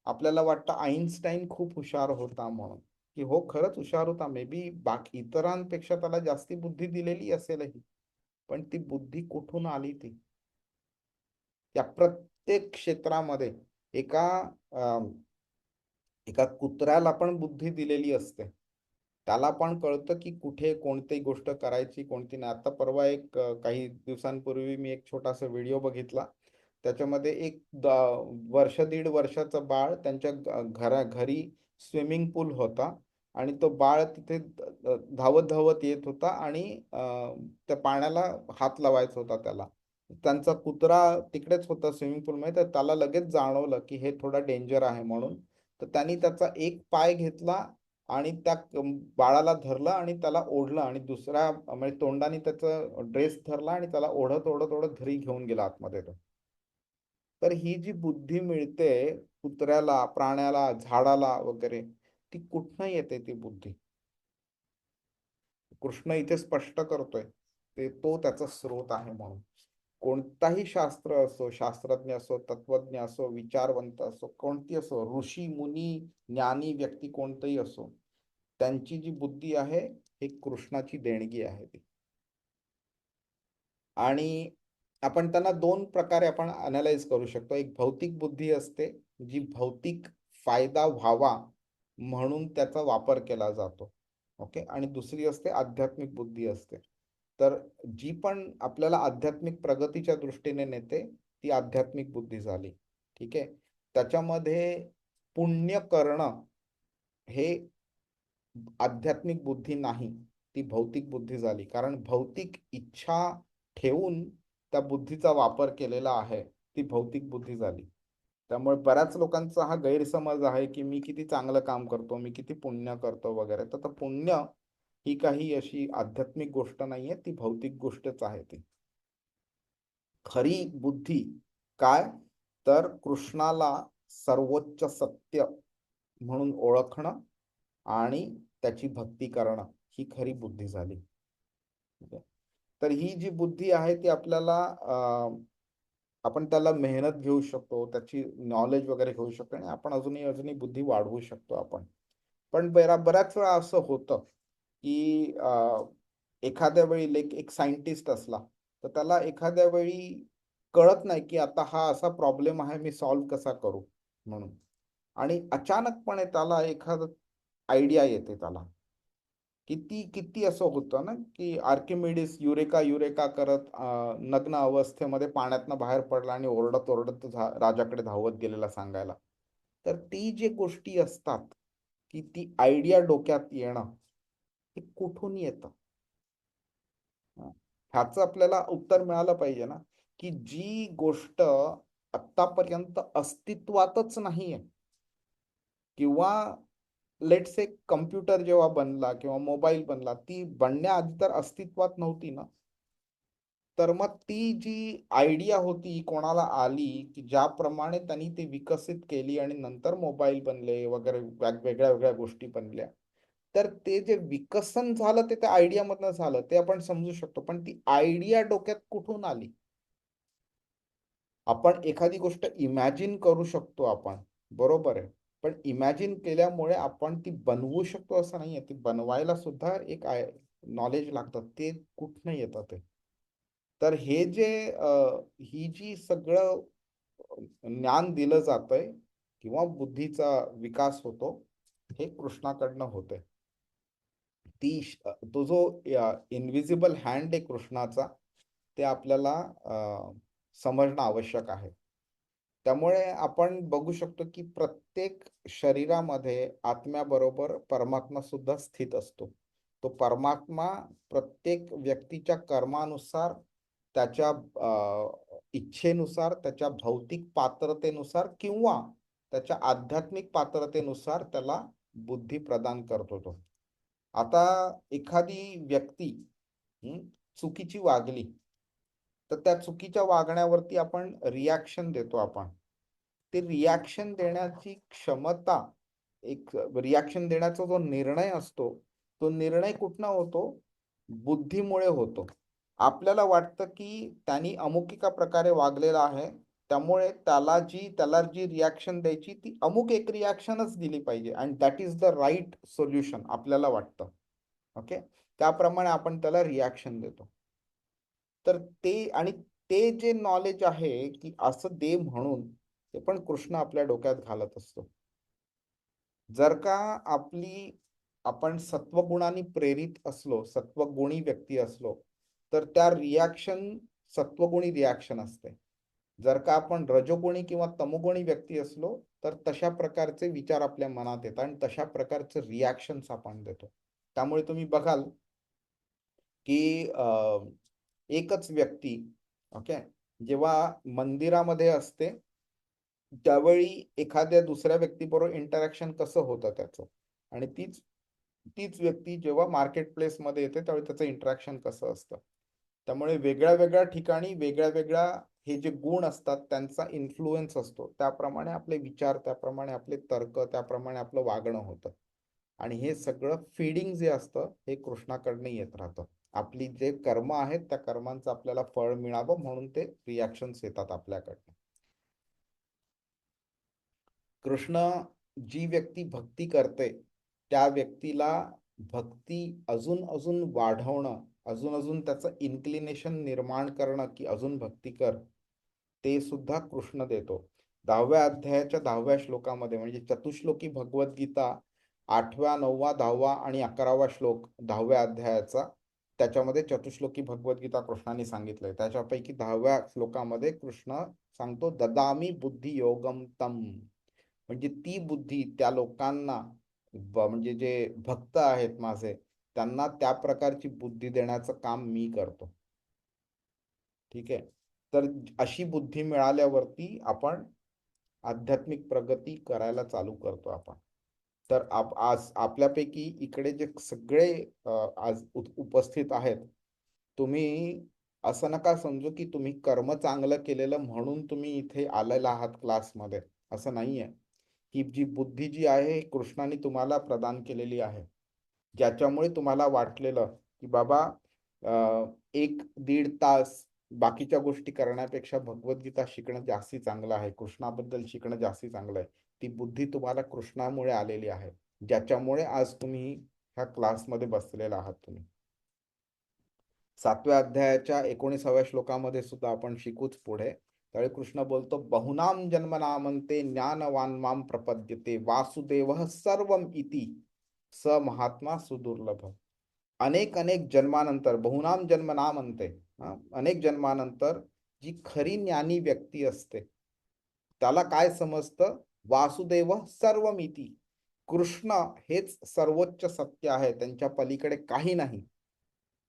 आपल्याला वाटतं आईन्स्टाईन खूप हुशार होता म्हणून, की हो खरंच हुशार होता, मे बी बाकी इतरांपेक्षा त्याला जास्ती बुद्धी दिलेली असेलही, पण ती बुद्धी कुठून आली? ती त्या प्रत्येक क्षेत्रामध्ये एका एका कुत्र्याला पण बुद्धी दिलेली असते. त्याला पण कळतं की कुठे कोणती गोष्ट करायची कोणती नाही. आता परवा काही दिवसांपूर्वी मी एक छोटासा व्हिडिओ बघितला. त्याच्यामध्ये वर्ष दीड वर्षाचं बाळ त्यांच्या घरी स्विमिंग पूल होता आणि तो बाळ तिथे धावत धावत येत होता आणि त्या पाण्याला हात लावायचा होता त्याला. त्यांचा कुत्रा तिकडेच होता स्विमिंग पूलमध्ये, तर त्याला लगेच जाणवलं की हे थोडं डेंजर आहे म्हणून. तर त्यांनी त्याचा एक पाय घेतला आणि त्या बाळाला धरलं आणि त्याला ओढलं आणि दुसऱ्या म्हणजे तोंडाने त्याचा ड्रेस धरला आणि त्याला ओढत ओढत ओढत घरी घेऊन गेला आतमध्ये तो. तर ही जी बुद्धी मिळते कुत्र्याला, प्राण्याला, झाडाला वगैरे, ती कुठनं येते ती बुद्धी? कृष्ण इथे स्पष्ट करतोय तो त्याचा स्रोत आहे म्हणून. कोणताही शास्त्र असो, शास्त्रज्ञ असो, तत्वज्ञ असो, विचारवंत असो, कोणती असो, ऋषी मुनी ज्ञानी व्यक्ती कोणतंही असो, त्यांची जी बुद्धी आहे ही कृष्णाची देणगी आहे ती. आणि आपण त्यांना दोन प्रकारे आपण अनालाइज करू शकतो. एक भौतिक बुद्धी असते जी भौतिक फायदा व्हावा म्हणून त्याचा वापर केला जातो. ओके. आणि दुसरी असते आध्यात्मिक बुद्धी असते. तर जी पण आपल्याला आध्यात्मिक प्रगतीच्या दृष्टीने नेते ती आध्यात्मिक बुद्धी झाली. ठीक आहे. त्याच्यामध्ये पुण्य करणं हे आध्यात्मिक बुद्धी नाही, ती भौतिक बुद्धी झाली. कारण भौतिक इच्छा ठेवून त्या बुद्धीचा वापर केलेला आहे, ती भौतिक बुद्धी झाली. त्यामुळे बऱ्याच लोकांचा हा गैरसमज आहे की मी किती चांगलं काम करतो, मी किती पुण्य करतो वगैरे. तर पुण्य ही काही अशी आध्यात्मिक गोष्ट नाहीये, ती भौतिक गोष्टच आहे ती. खरी बुद्धी काय? तर कृष्णाला सर्वोच्च सत्य म्हणून ओळखणं आणि त्याची भक्ती करणं ही खरी बुद्धी झाली. तर ही जी बुद्धी आहे ती आपल्याला आपण त्याला मेहनत घेऊ शकतो, त्याची नॉलेज वगैरे घेऊ शकतो आणि आपण अजूनही बुद्धी वाढवू शकतो आपण. पण बऱ्याच वेळा असं होतं की एखाद्या वेळी एक सायंटिस्ट असला तर त्याला एखाद्या वेळी कळत नाही की आता हा असा प्रॉब्लेम आहे, मी सॉल्व्ह कसा करू म्हणून. आणि अचानकपणे त्याला एखादं आयडिया येते त्याला. किती किती असं होतं ना की आर्किमिडीस युरेका युरेका करत नग्न अवस्थेमध्ये पाण्यातनं बाहेर पडला आणि ओरडत ओरडत राजाकडे धावत गेलेला सांगायला. तर ती जे गोष्टी असतात की ती आयडिया डोक्यात येणं हे कुठून येतं? ह्याचं आपल्याला उत्तर मिळालं पाहिजे ना की जी गोष्ट आतापर्यंत अस्तित्वातच नाहीये किंवा लेट्स से कम्प्युटर जेव्हा बनला किंवा मोबाईल बनला, ती बनण्याआधी तर अस्तित्वात नव्हती ना. तर मग ती जी आयडिया होती कोणाला आली की ज्याप्रमाणे त्यांनी ती विकसित केली आणि नंतर मोबाईल बनले वगैरे वेगळ्या वेगळ्या गोष्टी बनल्या. तर ते जे विकसन झालं ते त्या आयडिया मधनं झालं ते आपण समजू शकतो. पण ती आयडिया डोक्यात कुठून आली? आपण एखादी गोष्ट इमॅजिन करू शकतो आपण, बरोबर आहे. पण इमॅजिन केल्यामुळे आपण ती बनवू शकतो असं नाहीये. ती बनवायला सुद्धा एक नॉलेज लागतं. ते कुठनं येतं ते? तर हे जे ही जी सगळं ज्ञान दिलं जातंय किंवा बुद्धीचा विकास होतो, हे कृष्णाकडनं होतंय. तो जो इनविजिबल हँड आहे कृष्णाचा, ते आपल्याला समजणं आवश्यक आहे. त्यामुळे आपण बघू शकतो की प्रत्येक शरीरामध्ये आत्म्याबरोबर परमात्मा सुद्धा स्थित असतो. तो परमात्मा प्रत्येक व्यक्तीच्या कर्मानुसार, त्याच्या इच्छेनुसार, त्याच्या भौतिक पात्रतेनुसार किंवा त्याच्या आध्यात्मिक पात्रतेनुसार त्याला बुद्धी प्रदान करतो तो. आता एखादी व्यक्ती चुकीची वागली तर त्या चुकीच्या वागण्यावरती आपण रिॲक्शन देतो आपण. ते रिॲक्शन देण्याची क्षमता, एक रिॲक्शन देण्याचा जो निर्णय असतो, तो निर्णय कुठनं होतो? बुद्धीमुळे होतो. आपल्याला वाटतं की त्यांनी अमुक एका प्रकारे वागलेला आहे, त्यामुळे त्याला जी रिॲक्शन द्यायची ती अमुक एक रिॲक्शनच दिली पाहिजे and that is the right solution आपल्याला वाटतं. ओके. त्याप्रमाणे आपण त्याला रिॲक्शन देतो. तर ते जे नॉलेज आहे की असं दे म्हणून, ते पण कृष्ण आपल्या डोक्यात घालत असतो. जर का आपण सत्वगुणांनी प्रेरित असलो, सत्वगुणी व्यक्ती असलो, तर त्या रिॲक्शन सत्वगुणी रिॲक्शन असते. जर का आपण रजोगुणी किंवा तमोगुणी व्यक्ती असलो, तर तशा प्रकारचे विचार आपल्या मनात येतात आणि तशा प्रकारचे रिॲक्शन्स आपण देतो. त्यामुळे तुम्ही बघाल की एकच व्यक्ती ओके जेव्हा मंदिरामध्ये असते त्यावेळी एखाद्या दुसऱ्या व्यक्तीबरोबर इंटरॅक्शन कसं होतं त्याचं आणि तीच तीच व्यक्ती जेव्हा मार्केट प्लेसमध्ये येते त्यावेळी त्याचं इंटरॅक्शन कसं असतं. त्यामुळे वेगळ्या वेगळ्या ठिकाणी वेगळ्या वेगळ्या हे जे गुण असतात त्यांचा इन्फ्लुएन्स असतो. त्याप्रमाणे आपले विचार, त्याप्रमाणे आपले तर्क, त्याप्रमाणे आपलं वागणं होतं. आणि हे सगळं फीडिंग जे असतं हे कृष्णाकडनं येत राहतं. आपली जे कर्म आहेत त्या कर्मांचं आपल्याला फळ मिळावं म्हणून ते रिॲक्शन्स येतात आपल्याकडनं. कृष्ण जी व्यक्ती भक्ती करते त्या व्यक्तीला भक्ती अजून अजून वाढवणं, अजून अजून त्याचं इन्क्लिनेशन निर्माण करणं की अजून भक्ती कर, ते सुद्धा कृष्ण देतो. 10व्या अध्यायाच्या 10व्या श्लोकामध्ये म्हणजे चतुश्लोकी भगवद्गीता 8वा, 9वा, 10वा आणि 11वा श्लोक 10व्या अध्यायाचा, त्याच्यामध्ये चतुश्लोकी भगवद्गीता कृष्णाने सांगितलंय. त्याच्यापैकी 10व्या श्लोकामध्ये कृष्ण सांगतो ददामी बुद्धी योगम तम, म्हणजे ती बुद्धी त्या लोकांना म्हणजे जे भक्त आहेत माझे त्यांना त्या प्रकारची बुद्धी देण्याचं काम मी करतो. ठीक आहे. तर अशी बुद्धी मिळाल्यावरती आपण आध्यात्मिक प्रगती करायला चालू करतो आपण. तर आज आपल्यापैकी इकडे जे सगळे आज उपस्थित आहेत, तुम्ही असं नका समजू की तुम्ही कर्म चांगलं केलेलं म्हणून तुम्ही इथे आलेला आहात क्लासमध्ये. असं नाहीये. ही जी बुद्धी जी आहे कृष्णाने तुम्हाला प्रदान केलेली आहे, ज्याच्यामुळे तुम्हाला वाटलेलं की बाबा 1-1.5 तास बाकीच्या गोष्टी करण्यापेक्षा भगवद्गीता शिकणं जास्ती चांगलं आहे, कृष्णाबद्दल शिकणं जास्ती चांगलं आहे. ती बुद्धी तुम्हाला कृष्णामुळे आलेली आहे, ज्याच्यामुळे आज तुम्ही ह्या क्लासमध्ये बसलेला आहात. तुम्ही 7व्या अध्यायाच्या 19व्या श्लोकामध्ये सुद्धा आपण शिकूच पुढे. त्यावेळी कृष्ण बोलतो बहुनाम जन्मनामंते ज्ञानवान माम प्रपद्यते वासुदेव सर्वम इति स महात्मा सुदुर्लभ. अनेक अनेक जन्मानंतर, बहुनाम जन्मनामंते, अनेक जन्मानंतर जी खरी ज्ञानी व्यक्ती असते त्याला काय समजतं, वासुदेव सर्वमिती, कृष्ण हेच सर्वोच्च सत्य आहे, त्यांच्या पलीकडे काही नाही.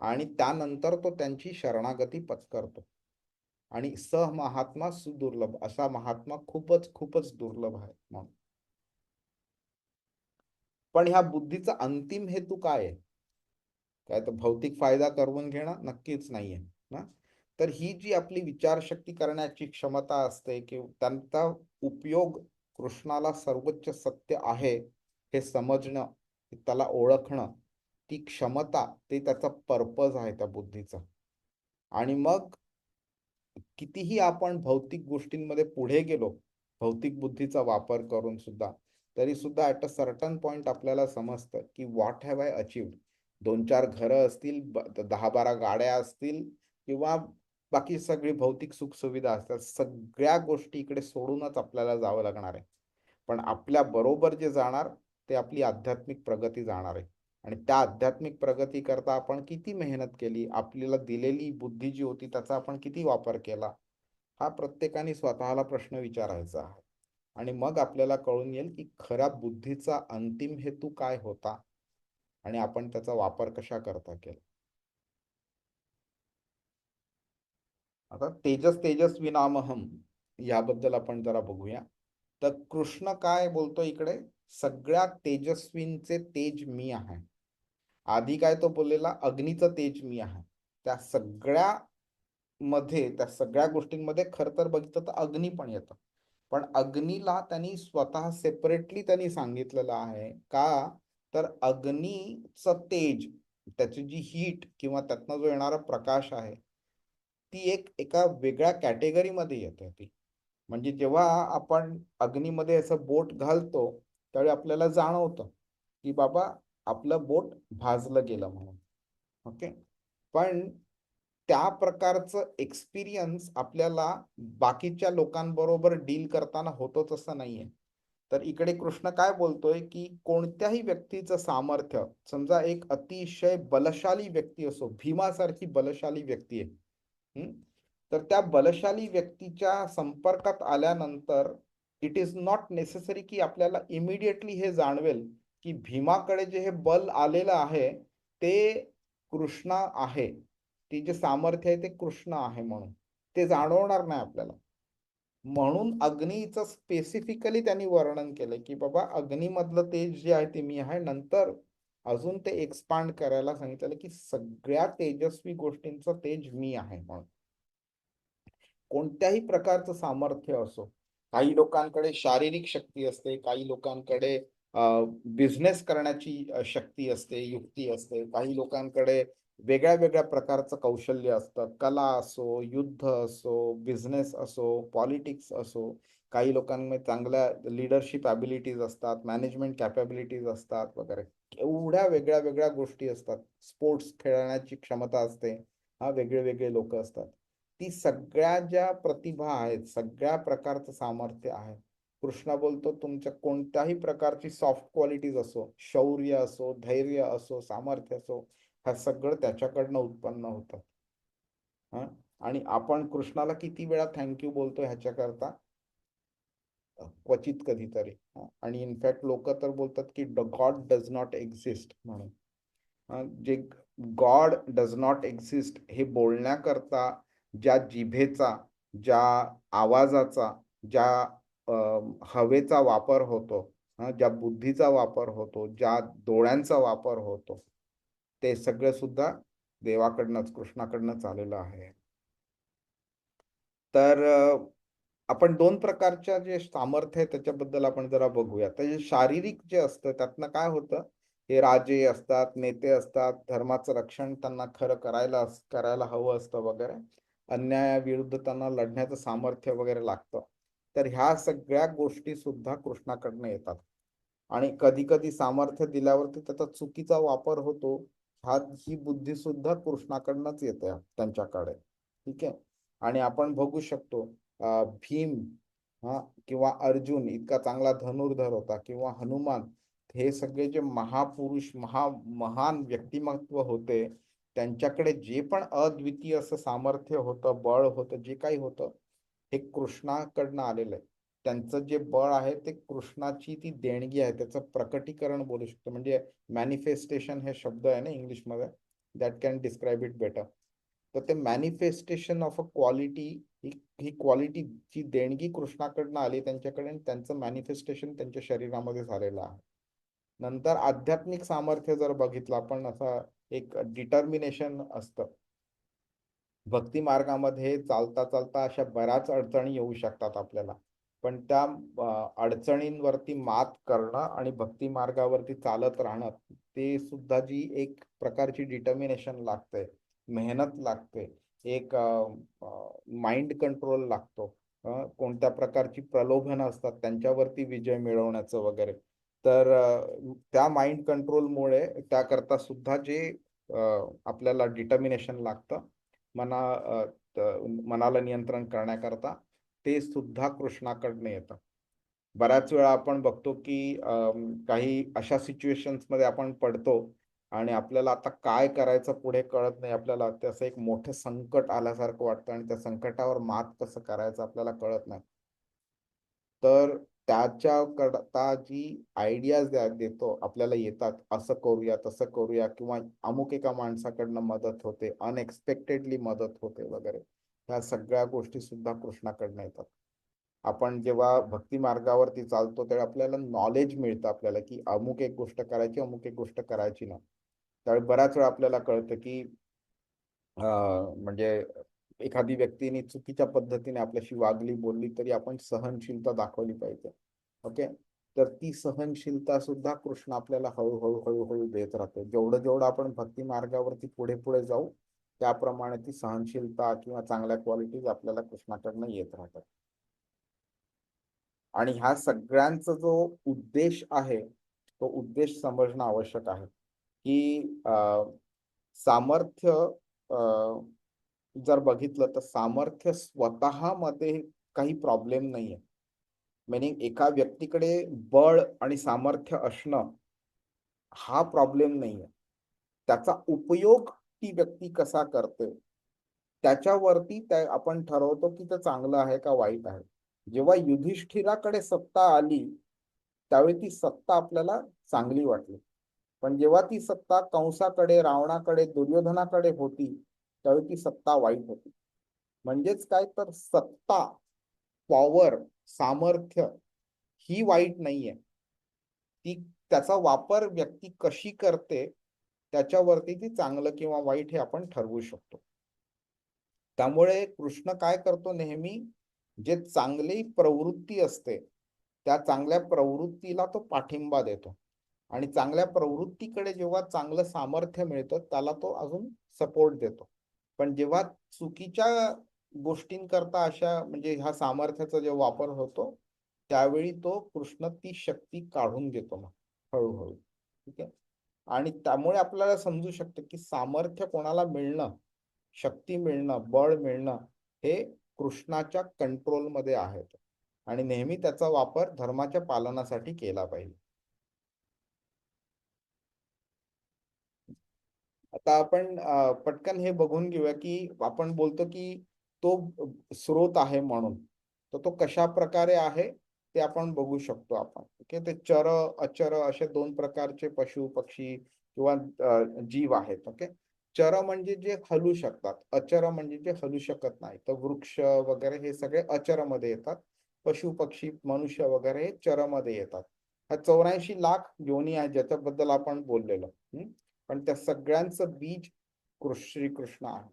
आणि त्यानंतर तो त्यांची शरणागती पत्करतो. आणि स महात्मा सुदुर्लभ, असा महात्मा खूपच खूपच दुर्लभ आहे म्हणून. पण ह्या बुद्धीचा अंतिम हेतू काय आहे? काय तर भौतिक फायदा करून घेणं? नक्कीच नाहीये ना. तर ही जी आपली विचारशक्ती करण्याची क्षमता असते की त्यांचा उपयोग कृष्णाला सर्वोच्च सत्य आहे हे समजणं, त्याला ओळखणं, ती क्षमता, ते त्याचा पर्पज आहे त्या बुद्धीचा. आणि मग कितीही आपण भौतिक गोष्टींमध्ये पुढे गेलो भौतिक बुद्धीचा वापर करून सुद्धा, तरी सुद्धा ॲट अ सर्टन पॉइंट आपल्याला समजतं की व्हॉट हॅव आय अचीव्ड. 2-4 घरं असतील, 10-12 गाड्या असतील किंवा बाकी सगळी भौतिक सुखसुविधा असतात, सगळ्या गोष्टी इकडे सोडूनच आपल्याला जावं लागणार आहे. पण आपल्या बरोबर जे जाणार ते आपली आध्यात्मिक प्रगती जाणार आहे. आणि त्या आध्यात्मिक प्रगती करता आपण किती मेहनत केली, आपल्याला दिलेली बुद्धी जी होती त्याचा आपण किती वापर केला, हा प्रत्येकाने स्वतःला प्रश्न विचारायचा आहे. आणि मग आपल्याला कळून येईल की खऱ्या बुद्धीचा अंतिम हेतू काय होता आणि आपण त्याचा वापर कशा करता केला. आता तेजस तेजस्वी नामहम याबद्दल आपण जरा बघूया. तर कृष्ण काय बोलतो इकडे, सगळ्या तेजस्वींचे तेज मी आहे. आधी काय तो बोललेला, अग्नीचं तेज मी आहे. त्या सगळ्या मध्ये, त्या सगळ्या गोष्टींमध्ये खरं तर बघितलं तर अग्नी पण येतं. पण अग्नीला त्यांनी स्वतः सेपरेटली त्यांनी सांगितलेलं आहे का, तर अग्नीचं तेज, त्याची जी हीट किंवा त्यातनं जो येणारा प्रकाश आहे, ती एका वेगळ्या कॅटेगरीमध्ये येते ती. म्हणजे जेव्हा आपण अग्नीमध्ये असं बोट घालतो त्यावेळी आपल्याला जाणवतं की बाबा आपलं बोट भाजलं गेलं म्हणून. ओके. पण त्या प्रकारचं एक्सपिरियन्स आपल्याला बाकीच्या लोकांबरोबर डील करताना होतोच असं नाहीये. तर इकडे कृष्ण काय बोलतोय की कोणत्याही व्यक्तीचं सामर्थ्य, समजा एक अतिशय बलशाली व्यक्ती असो, भीमासारखी बलशाली व्यक्ती आहे, तर त्या बलशाली व्यक्तीच्या संपर्कात आल्यानंतर इट इज नॉट नेसेसरी की आपल्याला इमिडिएटली हे जाणवेल की भीमाकडे जे हे बल आलेलं आहे ते कृष्ण आहे, ते जे सामर्थ्य आहे ते कृष्ण आहे, म्हणून ते जाणवणार नाही आपल्याला. म्हणून अग्नीचं स्पेसिफिकली त्यांनी वर्णन केलं की बाबा अग्नीमधलं तेज जे आहे ते मी आहे. नंतर अजून ते एक्सपांड करायला सांगितलं की सगळ्या तेजस्वी गोष्टींचं तेज मी आहे म्हणून. कोणत्याही प्रकारचं सामर्थ्य असो, काही लोकांकडे शारीरिक शक्ती असते, काही लोकांकडे बिझनेस करण्याची शक्ती असते, युक्ती असते, काही लोकांकडे वेगळ्या वेगळ्या प्रकारचं कौशल्य असतं, कला असो, युद्ध असो, बिझनेस असो, पॉलिटिक्स असो, काही लोकांमध्ये चांगल्या लिडरशिप ॲबिलिटीज असतात, मॅनेजमेंट कॅपॅबिलिटीज असतात वगैरे. एवढ्या वेगळ्या वेगळ्या गोष्टी असतात, स्पोर्ट्स खेळण्याची क्षमता असते, हा वेगळे वेगळे लोक असतात. ती सगळ्या ज्या प्रतिभा आहेत, सगळ्या प्रकारचं सामर्थ्य आहे, कृष्ण बोलतो तुमच्या कोणत्याही प्रकारची सॉफ्ट क्वालिटीज असो, शौर्य असो, धैर्य असो, सामर्थ्य असो, हा सगळं त्याच्याकडनं उत्पन्न होतं. हा, आणि आपण कृष्णाला किती वेळा थँक्यू बोलतो ह्याच्याकरता? क्वचित कधीतरी. आणि इनफॅक्ट लोक तर बोलतात की गॉड डज नॉट एक्झिस्ट म्हणून. जे गॉड डज नॉट एक्झिस्ट हे बोलण्याकरता ज्या जिभेचा, ज्या आवाजाचा, ज्या हवेचा वापर होतो, ज्या बुद्धीचा वापर होतो, ज्या डोळ्यांचा वापर होतो, ते सगळं सुद्धा देवाकडनंच, कृष्णाकडनंच आलेलं आहे. तर आपण दोन प्रकारच्या जे सामर्थ्य आहे त्याच्याबद्दल आपण जरा बघूया. तर जे शारीरिक जे असतं त्यातनं काय होतं, हे राजे असतात, नेते असतात, धर्माचं रक्षण त्यांना खरं करायला हवं असतं वगैरे, अन्यायाविरुद्ध त्यांना लढण्याचं सामर्थ्य वगैरे लागतं. तर ह्या सगळ्या गोष्टी सुद्धा कृष्णाकडनं येतात. आणि कधी कधी सामर्थ्य दिल्यावरती त्याचा चुकीचा वापर होतो, ही बुद्धी सुद्धा कृष्णाकडनंच येते त्यांच्याकडे. ठीक आहे. आणि आपण बघू शकतो भीम किंवा अर्जुन इतका चांगला धनुर्धर होता, किंवा हनुमान, हे सगळे जे महापुरुष, महान व्यक्तिमत्व होते, त्यांच्याकडे जे पण अद्वितीय असं सामर्थ्य होतं, बळ होतं, जे काही होतं, हे कृष्णाकडनं आलेलं आहे. त्यांचं जे बळ आहे ते कृष्णाची ती देणगी आहे, त्याचं प्रकटीकरण बोलू शकतो. म्हणजे मॅनिफेस्टेशन हे शब्द आहे ना इंग्लिशमध्ये, that can describe it better. तर ते मॅनिफेस्टेशन ऑफ अ क्वालिटी, ही क्वालिटीची देणगी कृष्णाकडनं आली त्यांच्याकडे, आणि त्यांचं मॅनिफेस्टेशन त्यांच्या शरीरामध्ये झालेलं आहे. नंतर आध्यात्मिक सामर्थ्य जर बघितलं आपण, असा एक डिटर्मिनेशन असतं. भक्ती मार्गामध्ये चालता चालता अशा बऱ्याच अडचणी येऊ शकतात आपल्याला, पण त्या अडचणींवरती मात करणं आणि भक्ती मार्गावरती चालत राहणं, ते सुद्धा जी एक प्रकारची डिटर्मिनेशन लागते, मेहनत लागते, एक माइंड कंट्रोल लागतो, कोणत्या प्रकारची प्रलोभनं असतात त्यांच्यावरती विजय मिळवण्याचं वगैरे. तर त्या माइंड कंट्रोलमुळे त्याकरता सुद्धा जे आपल्याला डिटर्मिनेशन लागतं, मनाला नियंत्रण करण्याकरता, ते सुद्धा कृष्णाकडनं येतं. बऱ्याच वेळा आपण बघतो की काही अशा सिच्युएशन्स मध्ये आपण पडतो आणि आपल्याला आता काय करायचं पुढे कळत नाही, आपल्याला त्याचं एक मोठं संकट आल्यासारखं वाटतं आणि त्या संकटावर मात कसं करायचं आपल्याला कळत नाही. तर त्याच्याकरता जी आयडियाज देतो आपल्याला येतात, असं करूया, तसं करूया, किंवा अमुक एका माणसाकडनं मदत होते, अनएक्सपेक्टेडली मदत होते वगैरे, ह्या सगळ्या गोष्टी सुद्धा कृष्णाकडनं येतात. आपण जेव्हा भक्ती मार्गावरती चालतो तेव्हा आपल्याला नॉलेज मिळतं, आपल्याला की अमुक एक गोष्ट करायची, अमुक एक गोष्ट करायची नाही. त्यावेळी बऱ्याच वेळा आपल्याला कळतं की म्हणजे एखादी व्यक्तीने चुकीच्या पद्धतीने आपल्याशी वागली, बोलली, तरी आपण सहनशीलता दाखवली पाहिजे. ओके. तर ती सहनशीलता सुद्धा कृष्ण आपल्याला हळूहळू हळूहळू देत राहतो. जेवढं जेवढं आपण भक्ती मार्गावरती पुढे पुढे जाऊ, त्याप्रमाणे ती सहनशीलता किंवा चांगल्या क्वालिटीज आपल्याला कृष्णाकडनं येत राहतात. आणि ह्या सगळ्यांचा जो उद्देश आहे, तो उद्देश समजणं आवश्यक आहे की सामर्थ्य जर बघितलं तर सामर्थ्य स्वतःमध्ये काही प्रॉब्लेम नाहीये. meaning एका व्यक्तीकडे बळ आणि सामर्थ्य असणं हा प्रॉब्लेम नाहीये. त्याचा उपयोग ती व्यक्ती कसा करते त्याच्यावरती आपण ठरवतो की ते चांगलं आहे का वाईट आहे. जेव्हा युधिष्ठिराकडे सत्ता आली त्यावेळी ती सत्ता आपल्याला चांगली वाटली. पण जेव्हा ती सत्ता कंसाकडे, रावणाकडे, दुर्योधनाकडे होती त्यावेळी ती सत्ता वाईट होती. म्हणजेच काय तर सत्ता, पॉवर, सामर्थ्य ही वाईट नाहीये. ती त्याचा वापर व्यक्ती कशी करते त्याच्यावरती ती चांगलं किंवा वाईट हे आपण ठरवू शकतो. त्यामुळे कृष्ण काय करतो नेहमी, जे चांगली प्रवृत्ती असते त्या चांगल्या प्रवृत्तीला तो पाठिंबा देतो आणि चांगल्या प्रवृत्तीकडे जेव्हा चांगलं सामर्थ्य मिळतं त्याला तो अजून सपोर्ट देतो. पण जेव्हा चुकीच्या गोष्टींकरता अशा म्हणजे ह्या सामर्थ्याचा जेव्हा वापर होतो त्यावेळी तो कृष्ण ती शक्ती काढून घेतो मग हळूहळू. ठीक आहे. आणि त्यामुळे आपल्याला समजू शकतं की सामर्थ्य कोणाला मिळणं, शक्ती मिळणं, बळ मिळणं हे कृष्णाच्या कंट्रोलमध्ये आहेत आणि नेहमी त्याचा वापर धर्माच्या पालनासाठी केला पाहिजे. आता आपण पटकन हे बघून घेऊया की आपण बोलतो की तो स्रोत आहे म्हणून, तर तो कशा प्रकारे आहे ते आपण बघू शकतो आपण. ओके. ते चर अचर असे दोन प्रकारचे पशु पक्षी किंवा जीव आहेत. ओके. चर म्हणजे जे हलू शकतात, अचर म्हणजे जे हलू शकत नाही. तर वृक्ष वगैरे हे सगळे अचरमध्ये येतात. पशु पक्षी मनुष्य वगैरे हे चरमध्ये येतात. हा 84 लाख योनी आहे ज्याच्याबद्दल आपण बोललेलो. पण त्या सगळ्यांचं बीज श्रीकृष्ण आहे.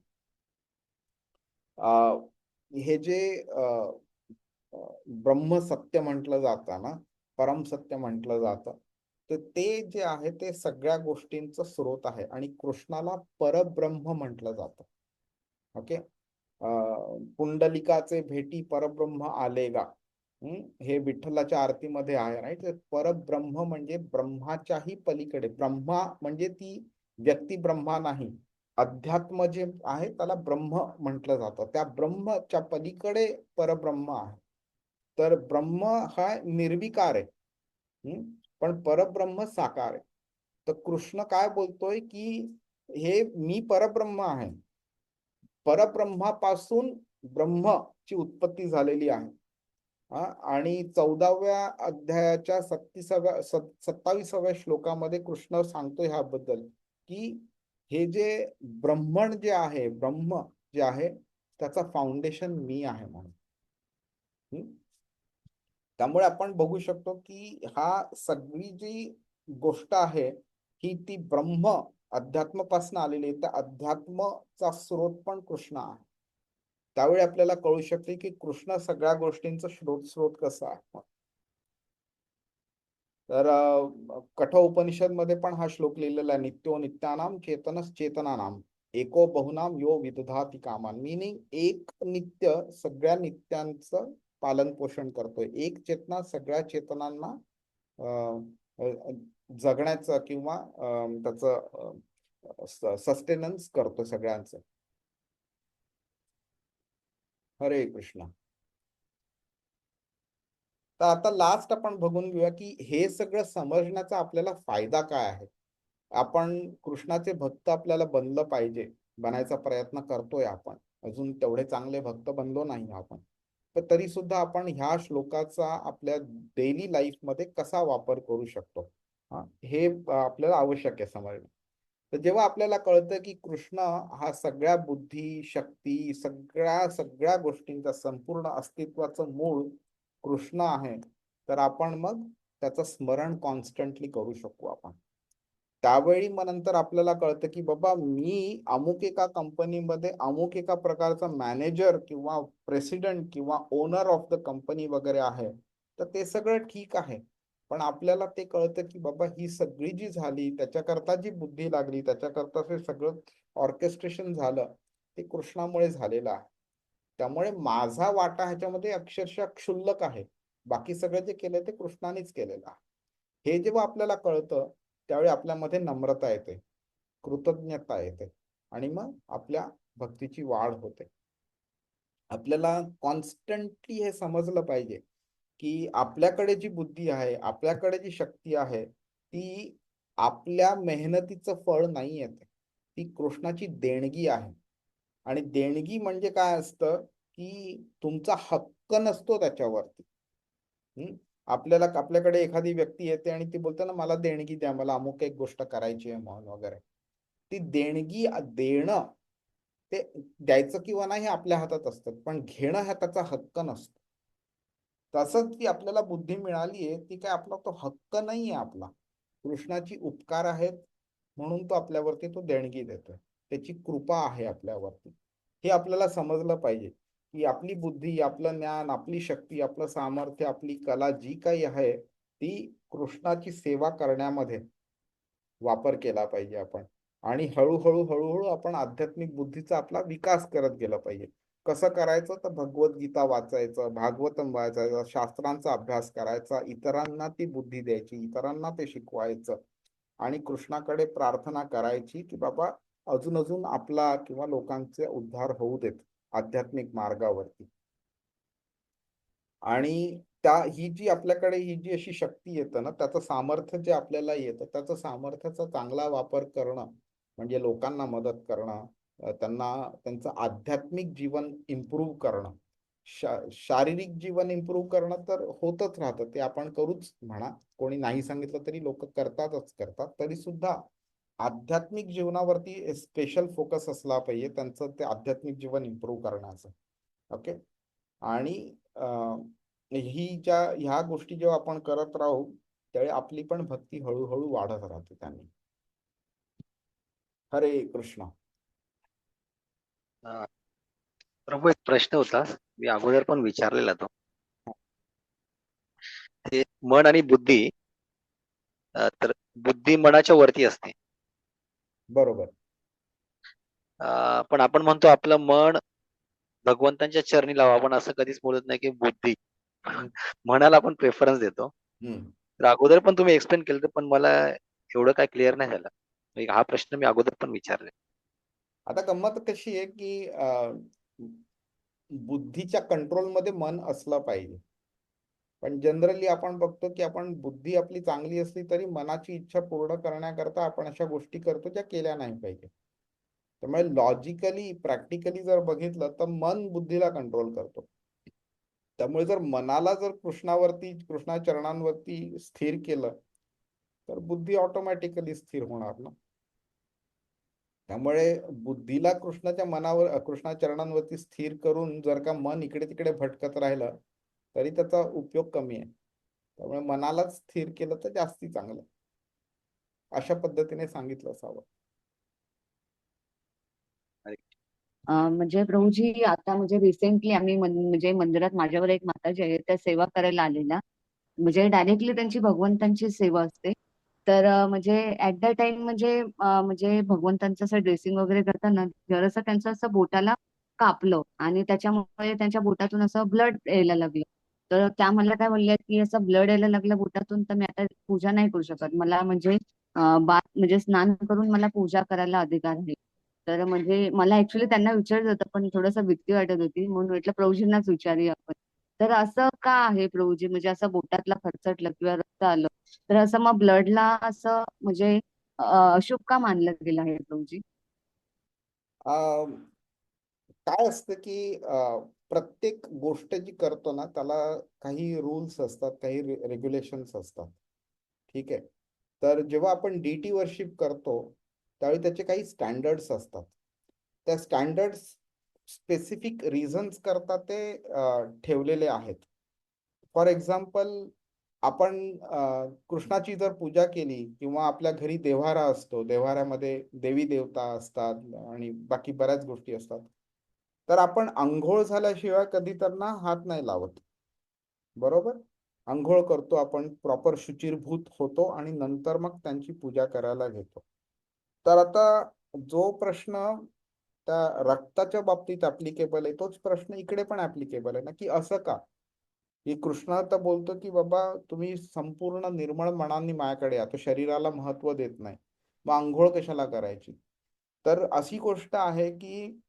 हे जे ब्रह्म सत्य म्हटलं जातं ना, परम सत्य म्हटलं जातं, तर ते जे आहे ते सगळ्या गोष्टींचा स्रोत आहे आणि कृष्णाला परब्रह्म म्हटलं जातं. ओके. पुंडलिकाचे भेटी परब्रह्म आलेगा, हे विठ्ठलाच्या आरतीमध्ये आहे. राईट. परब्रह्म म्हणजे ब्रह्माच्याही पलीकडे. ब्रह्मा म्हणजे ती व्यक्ती ब्रह्मा नाही, अध्यात्म जे आहे त्याला ब्रह्म म्हटलं जातं. त्या ब्रह्मच्या पलीकडे परब्रह्म आहे. तर ब्रह्म हा निर्विकार आहे, पण परब्रह्म साकार आहे. तर कृष्ण काय बोलतोय की हे मी परब्रह्म आहे, परब्रह्मापासून ब्रह्मची उत्पत्ती झालेली आहे. आणि 14व्या अध्यायाच्या 27व्या श्लोकामध्ये कृष्ण सांगतो ह्याबद्दल की हे जे ब्रह्मण जे आहे, ब्रह्म जे आहे त्याचा फाउंडेशन मी आहे म्हणून. त्यामुळे आपण बघू शकतो की हा सगळी जी गोष्ट आहे ही ती ब्रह्म अध्यात्मापासून आलेली आहे. त्या अध्यात्माचा स्रोत पण कृष्ण आहे. त्यावेळी आपल्याला कळू शकते की कृष्ण सगळ्या गोष्टींचा स्रोत कसा आहे. तर कठोपनिषद मध्ये पण हा श्लोक लिहिलेला आहे, नित्यो नित्यानाम चेतनस चेतनानाम एको बहुनाम यो विदधाति कामान. मीनिंग एक नित्य सगळ्या नित्यांचं पालन पोषण करतोय. एक चेतना सगळ्या चेतनांना जगण्याचं किंवा त्याचं सस्टेनन्स करतो सगळ्यांचं. हरे कृष्ण. तर आता लास्ट आपण बघून घेऊया की हे सगळं समजण्याचा आपल्याला फायदा काय आहे. आपण कृष्णाचे भक्त आपल्याला बनलं पाहिजे, बनायचा प्रयत्न करतोय आपण. अजून तेवढे चांगले भक्त बनलो नाही आपण, पण तरी सुद्धा आपण ह्या श्लोकाचा आपल्या डेली लाईफ मध्ये कसा वापर करू शकतो हे आपल्याला आवश्यक आहे समजणं. तर जेव्हा आपल्याला कळतं की कृष्ण हा सगळ्या बुद्धी, शक्ती, सगळ्या गोष्टींचा संपूर्ण अस्तित्वाचं मूळ कृष्ण आहे, तर आपण मग त्याचं स्मरण कॉन्स्टंटली करू शकू आपण. त्यावेळी मग नंतर आपल्याला कळतं की बाबा मी अमुक एका कंपनीमध्ये अमुक एका प्रकारचा मॅनेजर किंवा प्रेसिडेंट किंवा ओनर ऑफ द कंपनी वगैरे आहे, तर ते सगळं ठीक आहे. पण आपल्याला ते कळतं की बाबा ही सगळी जी झाली त्याच्याकरता जी बुद्धी लागली, त्याच्याकरता ते सगळं ऑर्केस्ट्रेशन झालं ते कृष्णामुळे झालेलं आहे. त्यामुळे माझा वाटा ह्याच्यामध्ये अक्षरशः क्षुल्लक आहे. बाकी सगळं जे केलं ते कृष्णानेच केलेलं आहे. हे जेव्हा आपल्याला कळतं त्यावेळी आपल्यामध्ये नम्रता येते, कृतज्ञता येते आणि मग आपल्या भक्तीची वाढ होते. आपल्याला कॉन्स्टंटली हे समजलं पाहिजे की आपल्याकडे जी बुद्धी आहे, आपल्याकडे जी शक्ती आहे, ती आपल्या मेहनतीचं फळ नाही येते. ती कृष्णाची देणगी आहे. आणि देणगी म्हणजे काय असतं, की तुमचा हक्क नसतो त्याच्यावरती. हं. आपल्याकडे एखादी व्यक्ती येते आणि ती बोलते ना, मला देणगी द्या, मला अमुक एक गोष्ट करायची आहे म्हणून वगैरे. ती देणगी देणं, ते द्यायचं किंवा नाही हे आपल्या हातात असतं. पण घेणं हा त्याचा हक्क नसतो. तसंच ती आपल्याला बुद्धी मिळाली आहे, ती काय आपला तो हक्क नाहीये आपला. कृष्णाची उपकार आहेत म्हणून तो आपल्यावरती तो देणगी देतोय. त्याची कृपा आहे आपल्यावरती. हे आपल्याला समजलं पाहिजे, की आपली बुद्धी, आपलं ज्ञान, आपली शक्ती, आपलं सामर्थ्य, आपली कला जी काही आहे, ती कृष्णाची सेवा करण्यामध्ये वापर केला पाहिजे आपण. आणि हळूहळू आपण आध्यात्मिक बुद्धीचा आपला विकास करत गेला पाहिजे. कसं करायचं? तर भगवद्गीता वाचायचं, भागवतम वाचायचं, शास्त्रांचा अभ्यास करायचा, इतरांना ती बुद्धी द्यायची, इतरांना ते शिकवायचं आणि कृष्णाकडे प्रार्थना करायची, की बाबा अजून आपला किंवा लोकांचे उद्धार होऊ देत आध्यात्मिक मार्गावरती. आणि ही जी आपल्याकडे ही जी अशी शक्ती येतं ना, त्याचं सामर्थ्य जे आपल्याला येतं, त्याचं सामर्थ्याचा चांगला वापर करणं, म्हणजे लोकांना मदत करणं, त्यांना त्यांचं आध्यात्मिक जीवन इम्प्रूव्ह करणं. शारीरिक जीवन इम्प्रूव्ह करणं तर होतच राहतं. ते आपण करूच म्हणा. कोणी नाही सांगितलं तरी लोकं करतातच करतात. तरी सुद्धा आध्यात्मिक जीवनावरती स्पेशल फोकस असला पाहिजे त्यांचं ते आध्यात्मिक जीवन इम्प्रूव्ह करण्याचं. ओके. आणि ह्या गोष्टी जेव्हा आपण करत राहू, त्यावेळी आपली पण भक्ती हळूहळू वाढत राहते त्यांनी. हरे कृष्ण. अं, प्रभू एक प्रश्न होता, मी अगोदर पण विचारलेला तो. ते मन आणि बुद्धी, तर बुद्धी मनाच्या वरती असते. बरोबर. पण आपण म्हणतो आपलं मन भगवंतांच्या चरणी लावा. आपण असं कधीच बोलत नाही की बुद्धी. मनाला आपण प्रेफरन्स देतो. हम्म. तर अगोदर पण तुम्ही एक्सप्लेन केलं पण मला एवढं काय क्लिअर नाही झालं. हा प्रश्न मी अगोदर पण विचारले. आता गंमत कशी आहे, की बुद्धीच्या कंट्रोलमध्ये मन असलं पाहिजे. पण जनरली आपण बघतो, की आपण बुद्धी आपली चांगली असली तरी मनाची इच्छा पूर्ण करण्याकरता आपण अशा गोष्टी करतो ज्या केल्या नाही पाहिजे. त्यामुळे लॉजिकली, प्रॅक्टिकली जर बघितलं तर मन बुद्धीला कंट्रोल करतो. त्यामुळे जर मनाला जर कृष्णा चरणांवरती स्थिर केलं, तर बुद्धी ऑटोमॅटिकली स्थिर होणार ना. त्यामुळे बुद्धीला कृष्णा चरणांवरती स्थिर करून जर का मन इकडे तिकडे भटकत राहिलं, तरी त्याचा उपयोग कमी आहे. त्यामुळे मनालाच स्थिर केलं तर जास्ती चांगलं. अशा पद्धतीने सांगितलं असावं. म्हणजे प्रभूजी आता म्हणजे रिसेंटली आम्ही म्हणजे मंदिरात माझ्यावर एक माताजी आहे त्या सेवा करायला आलेल्या. म्हणजे डायरेक्टली त्यांची भगवंतांची सेवा असते. तर म्हणजे ऍट द टाइम म्हणजे भगवंतांचं असं ड्रेसिंग वगैरे करताना जरासं त्यांचं असं बोटाला कापलं आणि त्याच्यामुळे त्यांच्या बोटातून असं ब्लड यायला लागलं. तर त्या मला काय बोलल्या की असं ब्लड यायला लागलं बोटातून तर मी आता पूजा नाही करू शकत. मला म्हणजे म्हणजे स्नान करून मला पूजा करायला अधिकार आहे. तर म्हणजे मला ऍक्च्युली त्यांना विचारायचं होतं पण थोडंसं भीती वाटत होती म्हणून म्हटलं प्रभूजींनाच विचारूया आपण. तर असं का आहे प्रभूजी म्हणजे असं बोटातला खरचटलं किंवा रक्त आलं तर असं मग ब्लडला असं म्हणजे अशुभ का मानलं गेलं आहे प्रभूजी? अं, काय असतं, की प्रत्येक गोष्ट जी करतो ना त्याला काही रूल्स असतात, काही रेग्युलेशन्स असतात. ठीक आहे. तर जेव्हा आपण डीटी वर्शिप करतो त्यावेळी त्याचे काही स्टँडर्ड्स असतात. त्या स्टँडर्ड्स स्पेसिफिक रिझन्स करता ते ठेवलेले आहेत. फॉर एक्झाम्पल, आपण कृष्णाची जर पूजा केली किंवा आपल्या घरी देव्हारा असतो, देव्हाऱ्यामध्ये देवी देवता असतात आणि बाकी बऱ्याच गोष्टी असतात, तर आपण अंघोळ झाल्याशिवाय कधी त्यांना हात नाही लावत. बरोबर. अंघोळ करतो आपण, प्रॉपर शुचिर्भूत होतो आणि नंतर मग त्यांची पूजा करायला घेतो. तर आता जो प्रश्न त्या रक्ताच्या बाबतीत ऍप्लिकेबल आहे तोच प्रश्न इकडे पण ऍप्लिकेबल आहे ना, की असं का, की कृष्ण तर बोलतो की बाबा तुम्ही संपूर्ण निर्मळ मनाने माझ्याकडे या, तो शरीराला महत्व देत नाही, मग आंघोळ कशाला करायची. तर अशी गोष्ट आहे की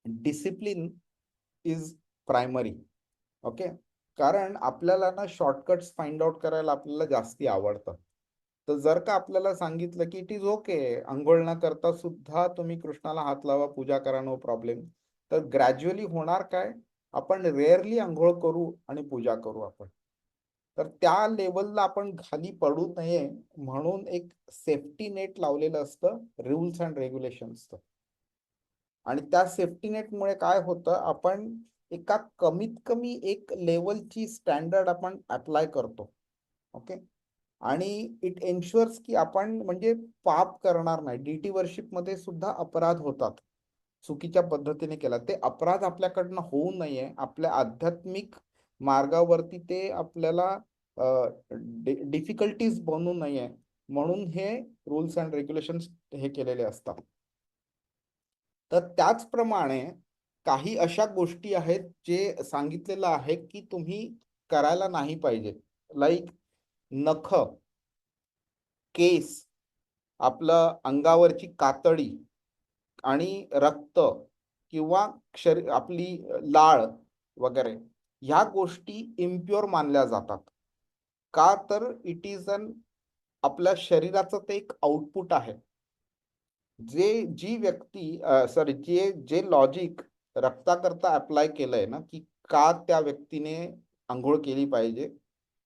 डिसिप्लिन इज प्रायमरी. ओके. कारण आपल्याला ना शॉर्टकट्स फाइंड आउट करायला आपल्याला जास्ती आवडतं. तर जर का आपल्याला सांगितलं की इट इज ओके, अंघोळ न करता सुद्धा तुम्ही कृष्णाला हात लावा, पूजा करा, नो प्रॉब्लेम, तर ग्रॅज्युअली होणार काय, आपण रेअरली अंघोळ करू आणि पूजा करू आपण. तर त्या लेवलला आपण खाली पडू नये म्हणून एक सेफ्टी नेट लावलेलं असतं, रूल्स अँड रेग्युलेशन्सचं. आणि त्या सेफ्टी नेटमुळे काय होतं, आपण एका कमीत कमी एक लेवलची स्टँडर्ड आपण अप्लाय करतो. ओके. आणि इट एन्श्युअर्स की आपण म्हणजे पाप करणार नाही. डीटी वर्शिप मध्ये सुद्धा अपराध होतात चुकीच्या पद्धतीने केला. ते अपराध आपल्याकडनं होऊ नये, आपल्या आध्यात्मिक मार्गावरती ते आपल्याला डिफिकल्टीज बनू नये म्हणून हे रूल्स अँड रेग्युलेशन्स हे केलेले असतात. तर त्याचप्रमाणे काही अशा गोष्टी आहेत जे सांगितलेलं आहे की तुम्ही करायला नाही पाहिजे. लाईक नख, केस, आपलं अंगावरची कातडी आणि रक्त किंवा आपली लाळ वगैरे ह्या गोष्टी इम्प्युअर मानल्या जातात. का तर इट इज अन आपल्या शरीराचं ते एक आउटपुट आहे. जी व्यक्ती सॉरी जे लॉजिक रक्ताकरता अप्लाय केलंय ना की का त्या व्यक्तीने आंघोळ केली पाहिजे,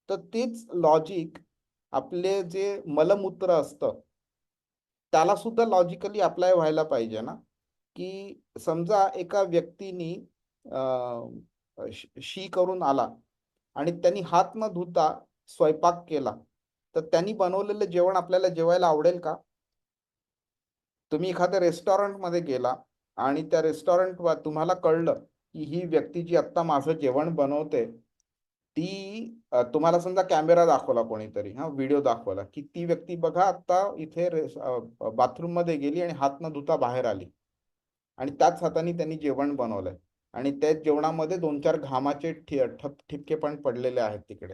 तर तेच लॉजिक आपले जे मलमूत्र असतं त्याला सुद्धा लॉजिकली अप्लाय व्हायला पाहिजे ना. की समजा एका व्यक्तीनी शी करून आला आणि त्यांनी हात न धुता स्वयंपाक केला, तर त्यांनी बनवलेलं जेवण आपल्याला जेवायला आवडेल का? तुम्ही एखाद्या रेस्टॉरंटमध्ये गेला आणि त्या रेस्टॉरंट तुम्हाला कळलं की ही व्यक्ती जी आत्ता माझं जेवण बनवते ती तुम्हाला समजा कॅमेरा दाखवला कोणीतरी, हा व्हिडिओ दाखवला की ती व्यक्ती बघा आता इथे बाथरूम मध्ये गेली आणि हात न धुता बाहेर आली आणि त्याच हाताने त्यांनी जेवण बनवलंय आणि त्या जेवणामध्ये 2-4 घामाचे ठिपके पण पडलेले आहेत तिकडे.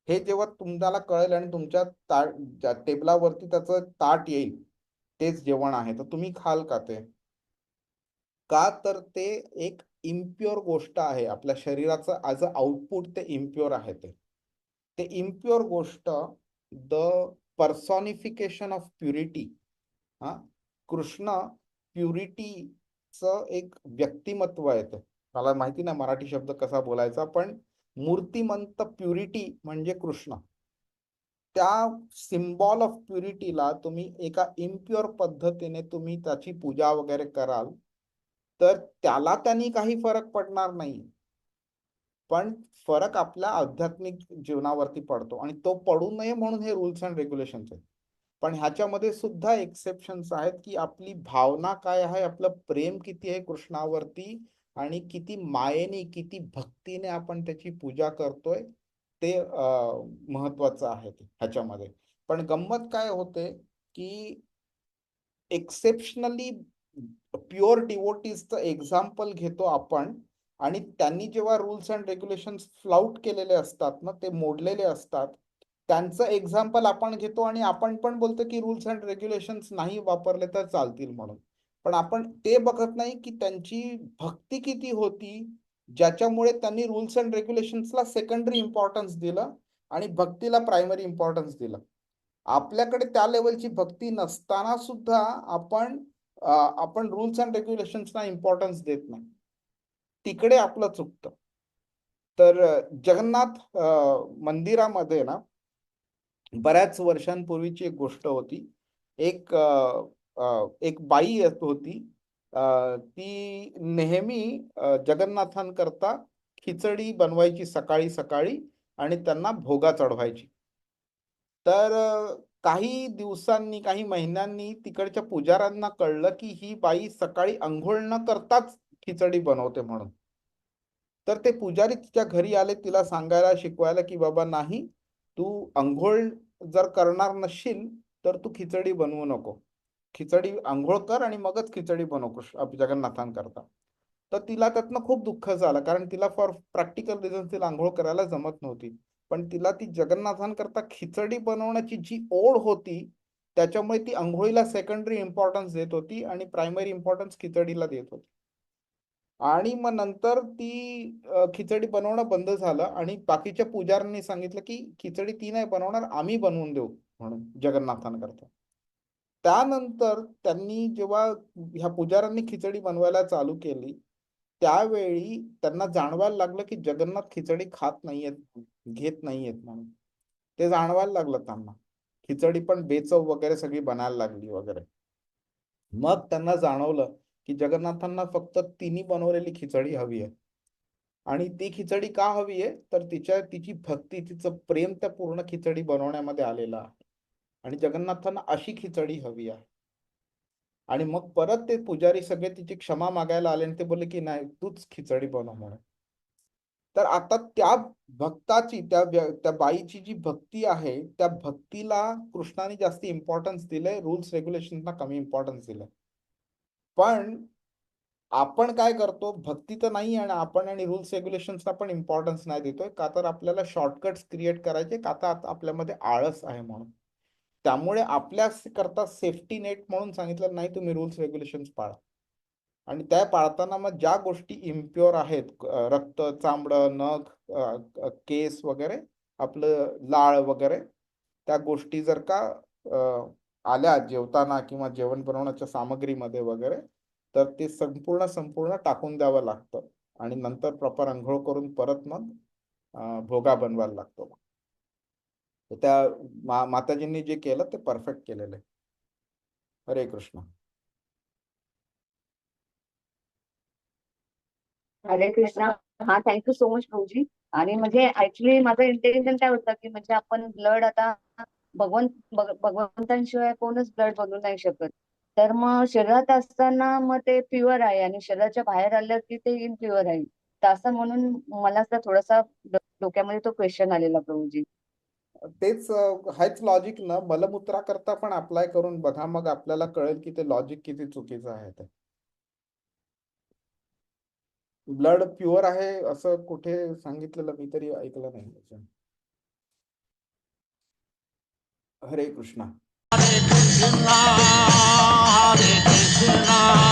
हे जेव्हा तुम्हाला कळेल आणि तुमच्या टेबलावरती त्याचं ताट येईल, तेच जेवण आहे, तर तुम्ही खाल का ते? का तर ते एक इम्प्युअर गोष्ट आहे. आपल्या शरीराचं ॲज अ आउटपुट ते इम्प्युअर आहे. ते इम्प्युअर गोष्ट द पर्सॉनिफिकेशन ऑफ प्युरिटी. हा, कृष्ण प्युरिटीचं एक व्यक्तिमत्व आहे. ते मला माहिती नाही मराठी शब्द कसा बोलायचा, पण मूर्तिमंत प्युरिटी म्हणजे कृष्ण. त्या सिम्बॉल ऑफ प्युरिटीला तुम्ही एका इम्प्युअर पद्धतीने तुम्ही त्याची पूजा वगैरे कराल तर त्याला त्यांनी काही फरक पडणार नाही, पण फरक आपल्या आध्यात्मिक जीवनावरती पडतो आणि तो पडू नये म्हणून हे रूल्स अँड रेग्युलेशन्स आहेत. पण ह्याच्यामध्ये सुद्धा एक्सेप्शन्स आहेत की आपली भावना काय आहे, आपलं प्रेम किती आहे कृष्णावरती आणि किती मायेने किती भक्तीने आपण त्याची पूजा करतोय ते महत्वाचं आहे ह्याच्यामध्ये. पण गंमत काय होते की एक्सेप्शनली प्युअर डिवोटीजचं एक्झाम्पल घेतो आपण आणि त्यांनी जेव्हा रूल्स अँड रेग्युलेशन्स फ्लाउट केलेले असतात ना, ते मोडलेले असतात, त्यांचं एक्झाम्पल आपण घेतो आणि आपण पण बोलतो की रूल्स अँड रेग्युलेशन्स नाही वापरले तर चालतील म्हणून. पण आपण ते बघत नाही की त्यांची भक्ती किती होती ज्याच्यामुळे त्यांनी रूल्स अँड रेग्युलेशन्सला सेकंडरी इम्पॉर्टन्स दिलं आणि भक्तीला प्रायमरी इम्पॉर्टन्स दिलं. आपल्याकडे त्या लेवलची भक्ती नसताना सुद्धा आपण रूल्स अँड रेग्युलेशन्सना इम्पॉर्टन्स देत नाही, तिकडे आपलं चुकतं. तर जगन्नाथ मंदिरामध्ये ना बऱ्याच वर्षांपूर्वीची एक गोष्ट होती. एक बाई होती, ती नेहमी जगन्नाथांकरता खिचडी बनवायची सकाळी सकाळी आणि त्यांना भोगा चढवायची. तर काही दिवसांनी काही महिन्यांनी तिकडच्या पुजाऱ्यांना कळलं की ही बाई सकाळी अंघोळ न करताच खिचडी बनवते म्हणून. तर ते पुजारी तिच्या घरी आले तिला सांगायला शिकवायला की बाबा नाही, तू अंघोळ जर करणार नसशील तर तू खिचडी बनवू नको. खिचडी अंघोळ कर आणि मगच खिचडी बनव जगन्नाथांकरता. तर तिला त्यातनं खूप दुःख झालं कारण तिला फॉर प्रॅक्टिकल रिझन तिला अंघोळ करायला जमत नव्हती. पण तिला ती जगन्नाथांकरता खिचडी बनवण्याची जी ओढ होती त्याच्यामुळे ती अंघोळीला सेकंडरी इम्पॉर्टन्स देत होती आणि प्रायमरी इम्पॉर्टन्स खिचडीला देत होती. आणि मग नंतर ती खिचडी बनवणं बंद झालं आणि बाकीच्या पुजाऱ्यांनी सांगितलं की खिचडी ती नाही बनवणार, आम्ही बनवून देऊ म्हणून जगन्नाथांकरता. त्यानंतर त्यांनी जेव्हा ह्या पुजाऱ्यांनी खिचडी बनवायला चालू केली, त्यावेळी त्यांना जाणवायला लागलं की जगन्नाथ खिचडी खात नाहीयेत, घेत नाहीयेत म्हणून. ते जाणवायला लागलं त्यांना. खिचडी पण बेचव वगैरे सगळी बनायला लागली वगैरे. मग त्यांना जाणवलं की जगन्नाथांना फक्त तिने बनवलेली खिचडी हवी आहे. आणि ती खिचडी का हवी आहे, तर तिची भक्ती, तिचं प्रेम त्या पूर्ण खिचडी बनवण्यामध्ये आलेलं आहे. आणि जगन्नाथांना अशी खिचडी हवी आहे. आणि मग परत ते पुजारी सगळे तिची क्षमा मागायला आले आणि ते बोलले की नाही, तूच खिचडी बनव म्हणून. तर आता त्या भक्ताची, त्या बाईची जी भक्ती आहे, त्या भक्तीला कृष्णाने जास्त इम्पॉर्टन्स दिलंय, रूल्स रेग्युलेशनला कमी इम्पॉर्टन्स दिलंय. पण आपण काय करतो, भक्ती तर नाही आणि आपण आणि रूल्स रेग्युलेशन्सला पण इम्पॉर्टन्स नाही देतोय, का तर आपल्याला शॉर्टकट्स क्रिएट करायचे, का तर आता आपल्यामध्ये आळस आहे म्हणून. त्यामुळे आपल्या करता सेफ्टी नेट म्हणून सांगितलं नाही, तुम्ही रूल्स रेग्युलेशन्स पाळा. आणि त्या पाळताना मग ज्या गोष्टी इम्प्युअर आहेत, रक्त, चामडं, नख, केस वगैरे, आपलं लाळ वगैरे, त्या गोष्टी जर का आल्या जेवताना किंवा जेवण बनवण्याच्या सामग्रीमध्ये वगैरे, तर ते संपूर्ण टाकून द्यावं लागतं. आणि नंतर प्रॉपर अंघोळ करून परत मग भोगा बनवायला लागतो. तर त्या माताजींनी जे केलं ते परफेक्ट केलेलं आहे. हरे कृष्ण. हरे कृष्णा. हा, थँक्यू सो मच प्रभूजी. आणि म्हणजे ऍक्च्युली माझं इंटेन्शन काय होतं की म्हणजे आपण ब्लड आता भगवंतांशिवाय कोणच ब्लड बनवू नाही शकत. तर मग शरीरात असताना मग ते प्युअर आहे आणि शरीराच्या बाहेर आलं की ते इनप्युअर आहे. तर असं म्हणून मला असं थोडासा डोक्यामध्ये तो क्वेश्चन आलेला प्रभूजी. तेच हाच लॉजिक ना मलमूत्रा करता पण अप्लाय करून बघा, मग आपल्याला कळेल की ते लॉजिक किती चुकीचं आहे. ते ब्लड प्युअर आहे असं कुठे सांगितलेलं मी तरी ऐकलं नाही. हरे Krishna. Hare Krishna, Hare Krishna.